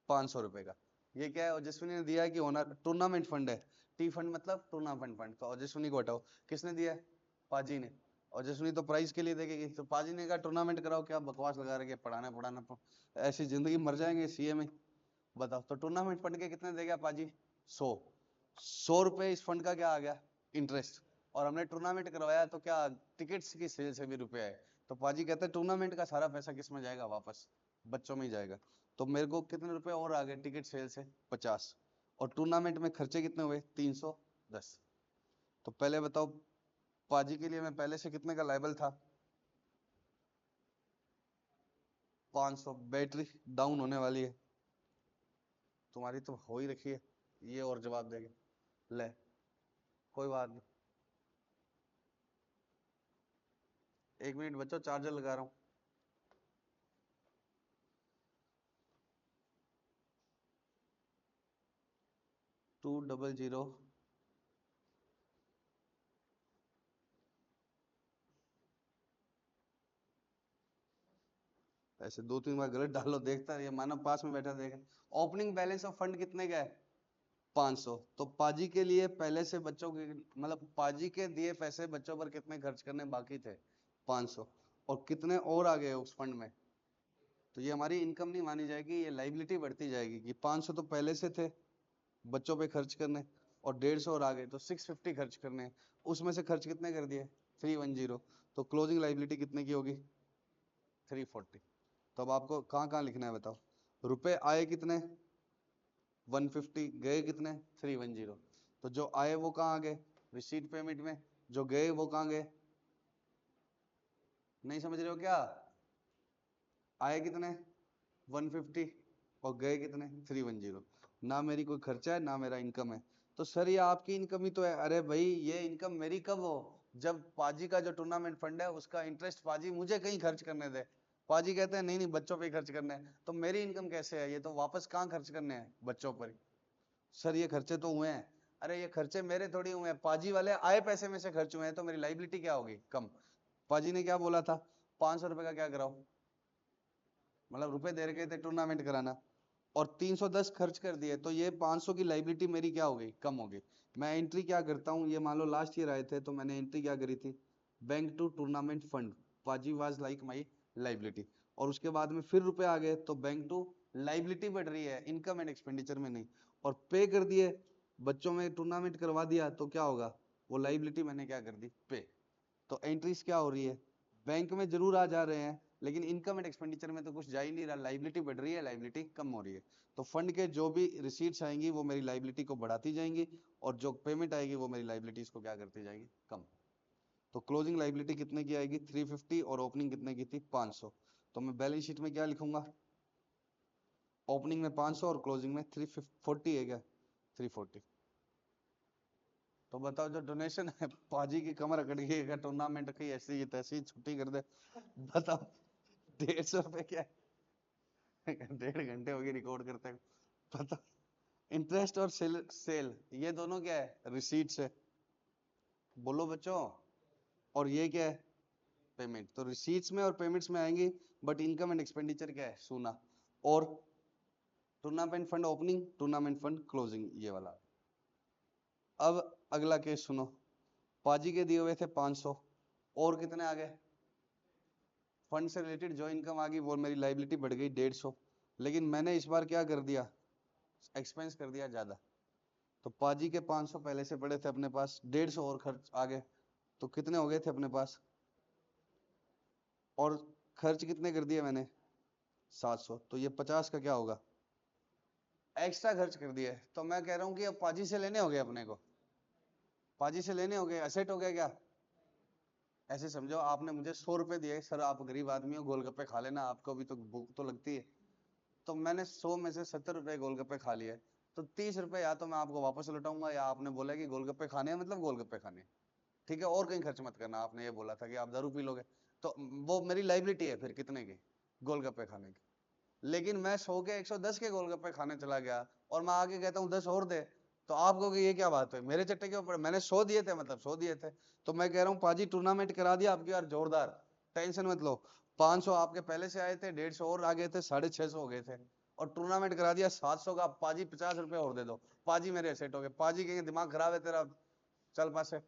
500 रुपए का। ये क्या है? ओजस्विनी ने दिया है कि ओनर टूर्नामेंट फंड है। टी फंड मतलब टूर्नामेंट फंड। तो ओजस्विनी को हटाओ, किसने दिया है? पाजी ने। ओजस्विनी तो प्राइस के लिए देगी, तो पाजी ने कहा टूर्नामेंट कराओ। क्या बकवास लगा रहे, पढ़ाना पढ़ाना ऐसी जिंदगी मर जाएंगे सीए में। बताओ, तो टूर्नामेंट फंड के कितने देगा पाजी? 100 रुपए इस फंड का क्या आ गया, इंटरेस्ट। और हमने टूर्नामेंट करवाया तो क्या टिकट्स की सेल से भी रुपए आए। तो पाजी कहते हैं टूर्नामेंट का सारा पैसा किस में जाएगा, वापस बच्चों में ही जाएगा। तो मेरे को कितने रुपए और आ गए टिकट सेल से, 50। और टूर्नामेंट में खर्चे कितने हुए, 310। तो पहले बताओ पाजी के लिए मैं पहले से कितने का लायबल था, 500। बैटरी डाउन होने वाली है तुम्हारी तो हो ही रखी है, ये और जवाब देंगे, ले कोई बात नहीं। 1 मिनट बच्चों, चार्जर लगा रहा हूं। टू डबल जीरो ऐसे 2-3 बार गलत डालो, देखता है ये मानव पास में बैठा देगा। ओपनिंग बैलेंस ऑफ फंड कितने का है, 500। तो पाजी के लिए पहले से बच्चों के मतलब पाजी के दिए पैसे बच्चों पर कितने खर्च करने बाकी थे, 500। और कितने और आ गए उस फंड में, तो ये हमारी इनकम नहीं मानी जाएगी, ये लाइबिलिटी बढ़ती जाएगी कि 500 तो पहले से थे बच्चों पे खर्च करने, और 150 और आ गए तो 650 खर्च करने हैं। उसमें से खर्च कितने कर दिए, 310। तो क्लोजिंग लाइबिलिटी कितने की होगी, 340। तो अब आपको कहाँ कहाँ लिखना है बताओ, रुपए आए कितने 150, गए कितने 310। तो जो आए वो कहाँ आ गए, रिसीट पेमेंट में, जो गए वो कहाँ गए, नहीं समझ रहे हो क्या, आए कितने 150 और गए कितने 310। ना मेरी कोई खर्चा है ना मेरा इनकम है। तो सर ये आपकी इनकम ही तो है। अरे भाई ये इनकम मेरी कब हो, जब पाजी का जो टूर्नामेंट फंड है उसका इंटरेस्ट पाजी मुझे कहीं खर्च करने दे। पाजी कहते हैं नहीं नहीं बच्चों पे खर्च करने हैं, तो मेरी इनकम कैसे है, ये तो वापस कहाँ खर्च करने हैं, बच्चों पर। सर ये खर्चे तो हुए हैं, अरे ये खर्चे मेरे थोड़ी हुए हैं, पाजी वाले आए पैसे में से खर्च हुए हैं, तो मेरी लाइबिलिटी क्या होगी, कम। पाजी ने क्या बोला था, 500 रुपए का क्या कराओ, मतलब रुपए दे रखे थे टूर्नामेंट कराना, और 310 खर्च कर दिए, तो ये 500 की लाइबिलिटी मेरी क्या हो गई, कम हो गई। मैं एंट्री क्या करता हूँ, ये मान लो लास्ट ईयर आए थे तो मैंने एंट्री क्या करी थी, बैंक टू टूर्नामेंट फंड, पाजी वाज लाइक माई लाइबिलिटी। और उसके बाद में फिर रुपए आ गए तो बैंक टू लाइबिलिटी बढ़ रही है, इनकम एंड एक्सपेंडिचर में नहीं। और पे कर दिए, बच्चों में टूर्नामेंट करवा दिया तो क्या होगा, वो लाइबिलिटी मैंने क्या कर दी, पे। तो एंट्रीज क्या हो रही है, बैंक में जरूर आ जा रहे हैं लेकिन इनकम एंड एक्सपेंडिचर में तो कुछ जा ही नहीं रहा, लाइबिलिटी बढ़ रही है, लाइबिलिटी कम हो रही है। तो फंड के जो भी रिसीट्स आएंगी वो मेरी लाइबिलिटी को बढ़ाती जाएंगी, और जो पेमेंट आएगी वो मेरी लाइबिलिटीज को क्या करती जाएगी, कम। तो क्लोजिंग लाइबिलिटी कितने की आएगी, 350, और ओपनिंग कितने की थी, 500। तो मैं बैलेंस शीट में क्या लिखूंगा, ओपनिंग में 500 और क्लोजिंग में 340 है क्या, 340। तो बताओ जो डोनेशन है पाजी की कमर अकड़ गई है, टूर्नामेंट की ऐसी तैसी छुट्टी कर दे, बताओ 150 रुपए क्या है 1.5 घंटे हो गए रिकॉर्ड करते हैं, पता। इंटरेस्ट और सेल सेल ये दोनों क्या है, रिसीट्स है, बोलो बच्चों। और ये क्या है, पेमेंट। तो रिसीट्स में और पेमेंट्स में आएंगे, बट इनकम एंड एक्सपेंडिचर क्या है, सोना। और tournament fund opening, tournament fund closing, ये वाला। अब अगला केस सुनो, पाजी के दिए हुए थे 500, और कितने आ गए, फंड से रिलेटेड जो इनकम आ गई वो मेरी लाइबिलिटी बढ़ गई 150। लेकिन मैंने इस बार क्या कर दिया, एक्सपेंस कर दिया ज्यादा। तो पाजी के 500 पहले से पड़े थे अपने पास, 150 और खर्च आ गए, तो कितने हो गए थे अपने पास, और खर्च कितने कर दिए मैंने, 700। तो ये 50 का क्या होगा, एक्स्ट्रा खर्च कर दिए। तो मैं कह रहा हूँ कि अब पाजी से लेने हो गए, अपने को पाजी से लेने हो गए, असेट हो गया क्या। ऐसे समझो आपने मुझे 100 रुपए दिए, सर आप गरीब आदमी हो गोलगप्पे खा लेना, आपको भी तो भूख तो लगती है। तो मैंने 100 में से 70 रुपए गोलगप्पे खा लिए, तो 30 रुपए या तो मैं आपको वापस लौटाऊंगा, या आपने बोला कि गोलगप्पे खाने हैं मतलब गोलगप्पे खाने हैं, ठीक है, और कहीं खर्च मत करना, आपने ये बोला था कि आप दारू पी लोगे। तो वो मेरी लाइबिलिटी है फिर कितने की, गोलगप्पे खाने की। लेकिन मैं 100 के 110 के गोलगप्पे खाने चला गया, और मैं आगे कहता हूँ 10 और दे, तो आप कहोगे ये क्या बात है, मेरे चट्टे के ऊपर मैंने 100 दिए थे, मतलब 100 दिए थे। तो मैं कह रहा हूँ पाजी टूर्नामेंट करा दिया आपकी यार जोरदार, टेंशन मत लो। 500 आपके पहले से आए थे, 150 और आ गए थे, 650 हो गए थे। और टूर्नामेंट करा दिया 700 का, पाजी 50 रुपए और दे दो, पाजी मेरे सेट हो गए। पाजी कहेंगे दिमाग खराब है तेरा, चल पास से,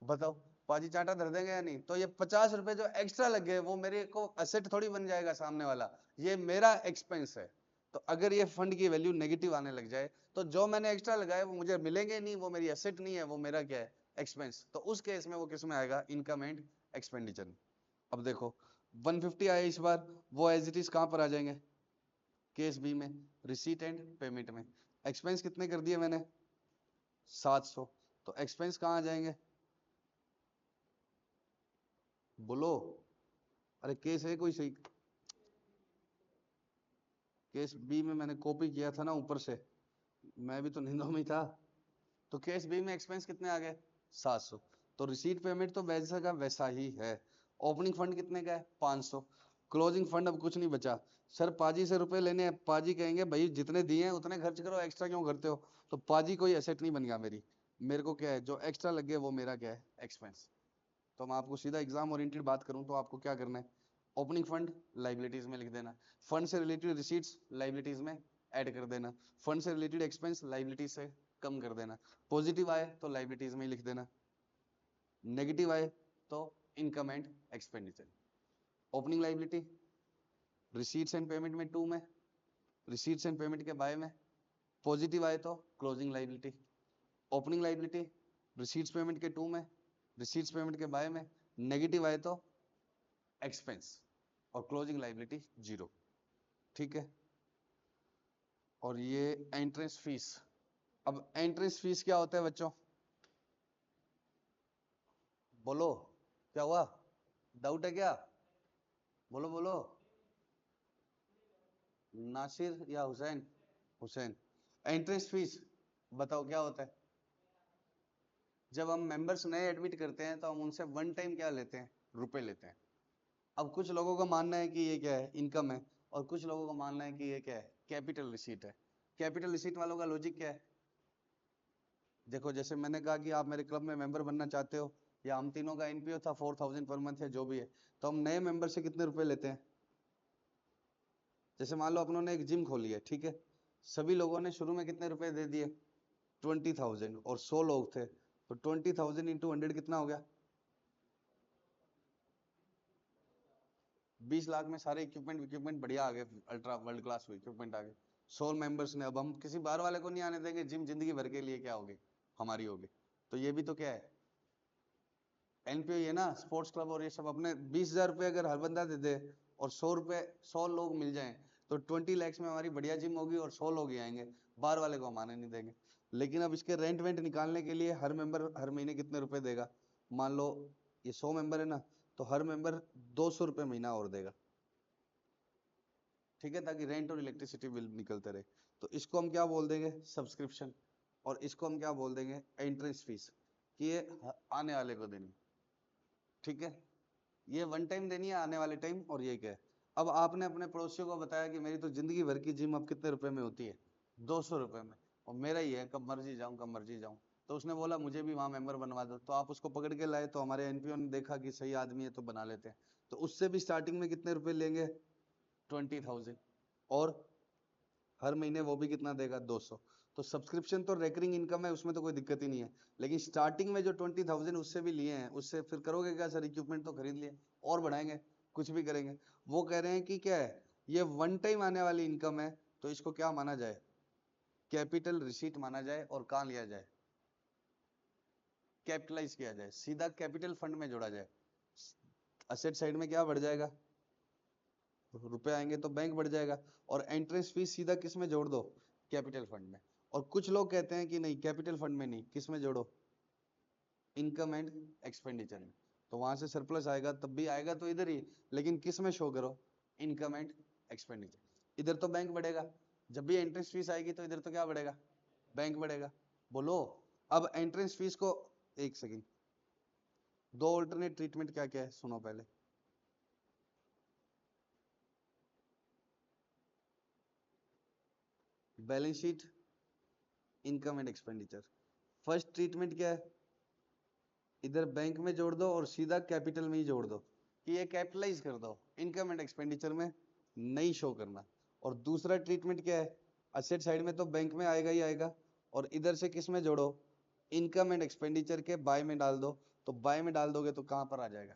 बताओ पाजी चांटा धर देंगे या नहीं। तो ये 50 रुपए जो एक्स्ट्रा लग गए वो मेरे को असेट थोड़ी बन जाएगा सामने वाला, ये मेरा एक्सपेंस है। तो तो अगर ये फंड की वैल्यू नेगेटिव आने लग जाए तो जो मैंने एक्स्ट्रा लगाया वो मुझे मिलेंगे नहीं, वो मेरी एसेट नहीं है, वो मेरा क्या है, एक्सपेंस। तो उस केस में वो किस में आएगा, इनकम एंड एक्सपेंडिचर में। अब देखो 150 आया इस बार, वो एज इट इज कहां पर आ जाएंगे, केस बी में, रिसीट एंड पेमेंट में। एक्सपेंस कितने कर दिए मैंने, 700, तो एक्सपेंस कहां आ जाएंगे, बोलो, अरे केस है कोई सही, केस बी में मैंने कॉपी किया था ना ऊपर से, मैं भी तो निंदों में ही था। तो केस बी में एक्सपेंस कितने आ गए, 700। तो रिसीट पेमेंट तो वैसा का वैसा ही है। ओपनिंग फंड कितने का है, 500। क्लोजिंग फंड अब कुछ नहीं बचा। सर पाजी से रुपए लेने हैं, पाजी कहेंगे भाई जितने दिए हैं उतने खर्च करो, एक्स्ट्रा क्यों करते हो। तो पाजी कोई एसेट नहीं बन गया मेरी, मेरे को क्या है, जो एक्स्ट्रा लग गया वो मेरा क्या है, एक्सपेंस। तो मैं आपको सीधा एग्जाम ओरिएंटेड बात करूं तो आपको क्या करना है, ओपनिंग फंड लाइबिलिटीज में लिख देना, फंड से रिलेटेड रिसीट्स लाइबिलिटीज में ऐड कर देना, फंड से रिलेटेड एक्सपेंस लाइबिलिटीज से कम कर देना, पॉजिटिव आए तो लाइबिलिटीज में ही लिख देना, नेगेटिव आए तो income and expenditure. Opening liability receipts and payment में 2 में, रिसीट्स एंड पेमेंट के बाय में, पॉजिटिव आए तो closing liability. Opening liability receipts payment के 2 में, रिसीट्स पेमेंट के बाय में, नेगेटिव आए तो एक्सपेंस, और क्लोजिंग लाइबिलिटी 0। ठीक है। और ये एंट्रेंस फीस। अब एंट्रेंस फीस क्या होता है बच्चों, बोलो, क्या हुआ, डाउट है क्या, बोलो बोलो, नासिर या हुसैन, हुसैन। एंट्रेंस फीस बताओ क्या होता है। जब हम मेंबर्स नए एडमिट करते हैं तो हम उनसे वन टाइम क्या लेते हैं, रुपए लेते हैं। अब कुछ लोगों का मानना है कि ये क्या है, इनकम है, और कुछ लोगों का मानना है कि ये क्या है, कैपिटल रिसीट है। कैपिटल रिसीट वालों का लॉजिक क्या है, देखो जैसे मैंने कहा कि आप मेरे क्लब में मेंबर बनना चाहते हो, या हम तीनों का एनपीओ था 4000 पर मंथ है जो भी है, तो हम नए मेंबर से कितने रुपए लेते हैं। जैसे मान लो अपनों ने एक जिम खोली है, ठीक है, सभी लोगों ने शुरू में कितने रुपए दे दिए, 20,000, और 100 लोग थे, तो 20,000 इंटू 100 कितना हो गया, 20 लाख में सारे इक्विपमेंट इक्विपमेंट बढ़िया आ गए, अल्ट्रा वर्ल्ड क्लास इक्विपमेंट आ गए। 100 मेंबर्स ने, अब हम किसी बाहर वाले को नहीं आने देंगे, जिम जिंदगी भर के लिए क्या होगी, हमारी होगी। तो ये भी तो क्या है, एनपीओ, ये ना स्पोर्ट्स क्लब और ये सब। अपने 20,000 रुपए अगर हर बंदा दे दे और 100 रुपए 100 लोग मिल जाएं, तो 20 lakhs में हमारी बढ़िया जिम होगी और 100 लोग ही आएंगे, बाहर वाले को हम आने नहीं देंगे। लेकिन अब इसके रेंट वेंट निकालने के लिए हर मेंबर हर महीने कितने रुपए देगा, मान लो ये 100 मेंबर है ना, तो हर मेंबर 200 रुपए महीना और देगा, ठीक है, ताकि रेंट और इलेक्ट्रिसिटी बिल निकलते रहे। तो इसको हम क्या बोल देंगे, सब्सक्रिप्शन। और इसको हम क्या बोल देंगे, एंट्रेंस फीस, कि ये आने वाले को देनी, ठीक है। ये वन टाइम देनी है आने वाले टाइम, और ये क्या है। अब आपने अपने पड़ोसियों को बताया कि मेरी तो जिंदगी भर की जिम अब कितने रुपए में होती है, 200 रुपए में, और मेरा ही है, कब मर्जी जाऊं कब मर्जी जाऊं। तो उसने बोला मुझे भी वहां मेंबर बनवा दो, तो आप उसको पकड़ के लाए, तो हमारे एनपीओ ने देखा कि सही आदमी है तो बना लेते हैं। तो उससे भी स्टार्टिंग में कितने रुपए लेंगे, 20,000, और हर महीने वो भी कितना देगा, 200। तो सब्सक्रिप्शन तो रेकरिंग इनकम है, उसमें तो कोई दिक्कत ही नहीं है। लेकिन स्टार्टिंग में जो 20,000 उससे भी लिए हैं, उससे फिर करोगे क्या सर, इक्विपमेंट तो खरीद लिए, और बढ़ाएंगे, कुछ भी करेंगे। वो कह रहे हैं कि क्या है, ये वन टाइम आने वाली इनकम है, तो इसको क्या माना जाए, कैपिटल रिसीट माना जाए, और कहाँ लिया जाए, कैपिटलाइज किया जाए, सीधा कैपिटल फंड में जोड़ा जाए। असेट साइड में क्या बढ़ जाएगा, रुपए आएंगे तो बैंक बढ़ जाएगा, और एंट्रेंस फीस सीधा किस में जोड़ दो, कैपिटल फंड में। और कुछ लोग कहते हैं कि नहीं, कैपिटल फंड में नहीं, किस में जोड़ो, इनकम एंड एक्सपेंडिचर में। तो वहां से सरप्लस आएगा, तब भी आएगा तो इधर ही, लेकिन किस में शो करो, इनकम एंड एक्सपेंडिचर। इधर तो बैंक बढ़ेगा, जब भी एंट्रेंस फीस आएगी तो इधर तो क्या बढ़ेगा, बैंक बढ़ेगा, बोलो। अब एंट्रेंस फीस को, एक सेकेंड, दो ऑल्टरनेट ट्रीटमेंट क्या क्या है सुनो पहले। Balance sheet, income and expenditure. First treatment क्या है, इधर बैंक में जोड़ दो और सीधा कैपिटल में ही जोड़ दो, कि ये कैपिटलाइज कर दो, इनकम एंड एक्सपेंडिचर में नहीं शो करना। और दूसरा ट्रीटमेंट क्या है, असेट साइड में तो बैंक में आएगा ही आएगा, और इधर से किस में जोड़ो, इनकम एंड एक्सपेंडिचर के बाय में डाल दो। तो बाय में डाल दोगे तो कहां पर आ जाएगा,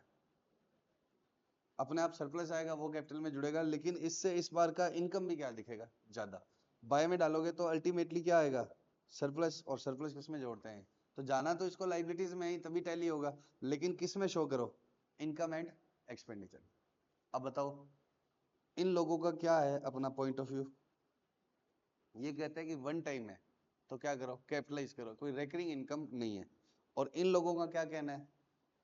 अपने आप सरप्लस आएगा, वो कैपिटल में जुड़ेगा, लेकिन इससे इस बार का इनकम भी क्या दिखेगा, ज्यादा। बाय में डालोगे तो अल्टीमेटली क्या आएगा, सरप्लस, और सरप्लस किस में जोड़ते हैं, तो जाना तो इसको लाइबिलिटीज में ही, तभी टैली होगा, लेकिन किस में शो करो, इनकम एंड एक्सपेंडिचर। अब बताओ इन लोगों का क्या है अपना पॉइंट ऑफ व्यू, ये कहते हैं कि वन टाइम है तो क्या करो, कैपिटलाइज करो, कोई रेकरिंग इनकम नहीं है। और इन लोगों का क्या कहना है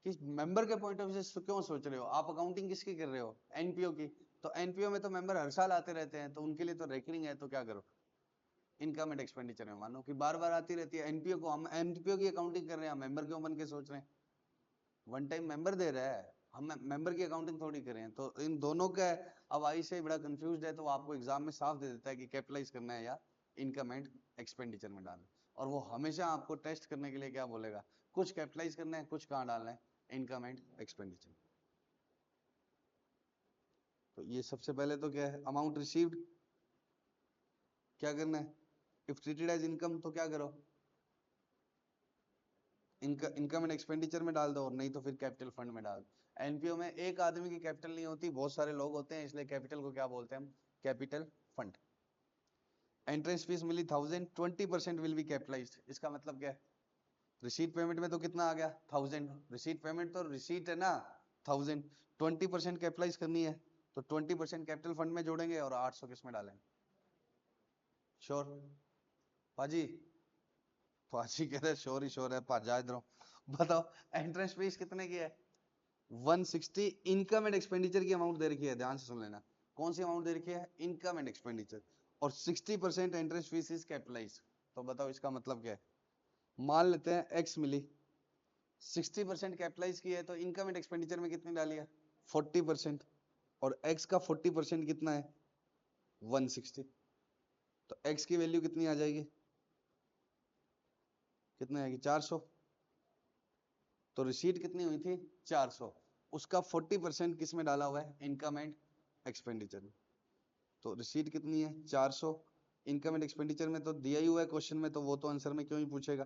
कि मेंबर के पॉइंट ऑफ व्यू से क्यों सोच रहे हो आप, अकाउंटिंग किसकी कर रहे हो, एनपीओ की, तो एनपीओ में तो मेंबर हर साल आते रहते हैं, तो उनके लिए तो रेकरिंग है, तो क्या करो, इनकम एंड एक्सपेंडिचर में मानो कि बार बार आती रहती है, एनपीओ को हम एनपीओ की अकाउंटिंग कर रहे हैं, मेंबर क्यों बन के सोच रहे हैं, वन टाइम मेंबर दे रहा है, हम मेंबर की अकाउंटिंग थोड़ी कर रहे हैं, तो इन दोनों का है। अब आई से बड़ा कंफ्यूज है, तो वो आपको एग्जाम में साफ दे देता है कि कैपिटलाइज करना है या इनकम एंड एक्सपेंडिचर में डालना है, और वो हमेशा आपको टेस्ट करने के लिए क्या बोलेगा, कुछ कैपिटलाइज करना है, कुछ कहाँ डालना है, इनकम एंड एक्सपेंडिचर। तो ये सबसे पहले तो क्या है, अमाउंट रिसीव्ड क्या करना है, इफ ट्रीटेड एज इनकम तो क्या करो, इनकम एंड एक्सपेंडिचर में डाल दो, और नहीं तो फिर कैपिटल फंड में डाल दो। एनपीओ में एक आदमी की कैपिटल नहीं होती, बहुत सारे लोग होते हैं, इसलिए कैपिटल को क्या बोलते हैं हम, कैपिटल फंड। एंट्रेंस फीस मिली 1000, 20% विल बी कैपिटलाइज्ड, इसका मतलब क्या है, रिसीट पेमेंट में तो कितना आ गया 1000, रिसीट पेमेंट तो रिसीट है ना 1000, 20% कैपिटलाइज करनी है, तो 20% कैपिटल फंड में जोड़ेंगे और 800 किस में डालेंगे, श्योर पाजी, पाजी कह रहे श्योर ही श्योर है, पाजा इधर बताओ, एंट्रेंस फीस कितने की है 160, इनकम एंड एक्सपेंडिचर की अमाउंट दे रखी है, ध्यान से सुन लेना, कौन सी अमाउंट दे रखी है, इनकम एंड एक्सपेंडिचर, और 60% इंटरेस्ट फीस इज कैपिटलाइज। तो बताओ इसका मतलब क्या है, मान लेते हैं एक्स मिली, 60% कैपिटलाइज की है, तो इनकम एंड एक्सपेंडिचर में कितनी डाली है 40%, और एक्स का 40% कितना है 160, तो एक्स की वैल्यू कितनी आ जाएगी, कितनी आएगी 400, तो रिसीट कितनी हुई थी 400, उसका 40% किस में डाला हुआ है, इनकम एंड एक्सपेंडिचर में, तो रिसीट कितनी है 400, इनकम एंड एक्सपेंडिचर में तो दिया ही हुआ है क्वेश्चन में, तो वो तो आंसर में क्यों ही पूछेगा,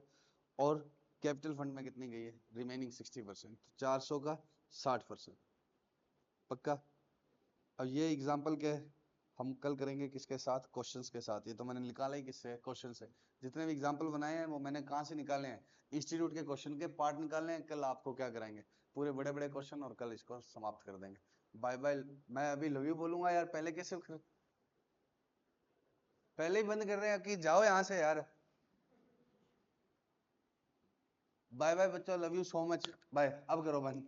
और कैपिटल फंड में कितनी गई है रिमेनिंग 60%, तो 400 का 60%, पक्का। अब ये एग्जांपल क्या है, हम कल करेंगे किसके साथ, क्वेश्चंस के साथ, ये तो मैंने निकाला ही किससे, क्वेश्चन से, जितने भी एग्जांपल बनाए हैं वो मैंने कहाँ से निकाले हैं, इंस्टीट्यूट के क्वेश्चन के पार्ट निकाले हैं, कल आपको क्या कराएंगे, पूरे बड़े बड़े क्वेश्चन, और कल इसको समाप्त कर देंगे। बाय बाय, मैं अभी लव यू बोलूंगा यार, पहले कैसे, पहले ही बंद कर रहे हैं कि जाओ यहां से यार, बाय बाय बच्चों, love you so much, bye, अब करो बंद।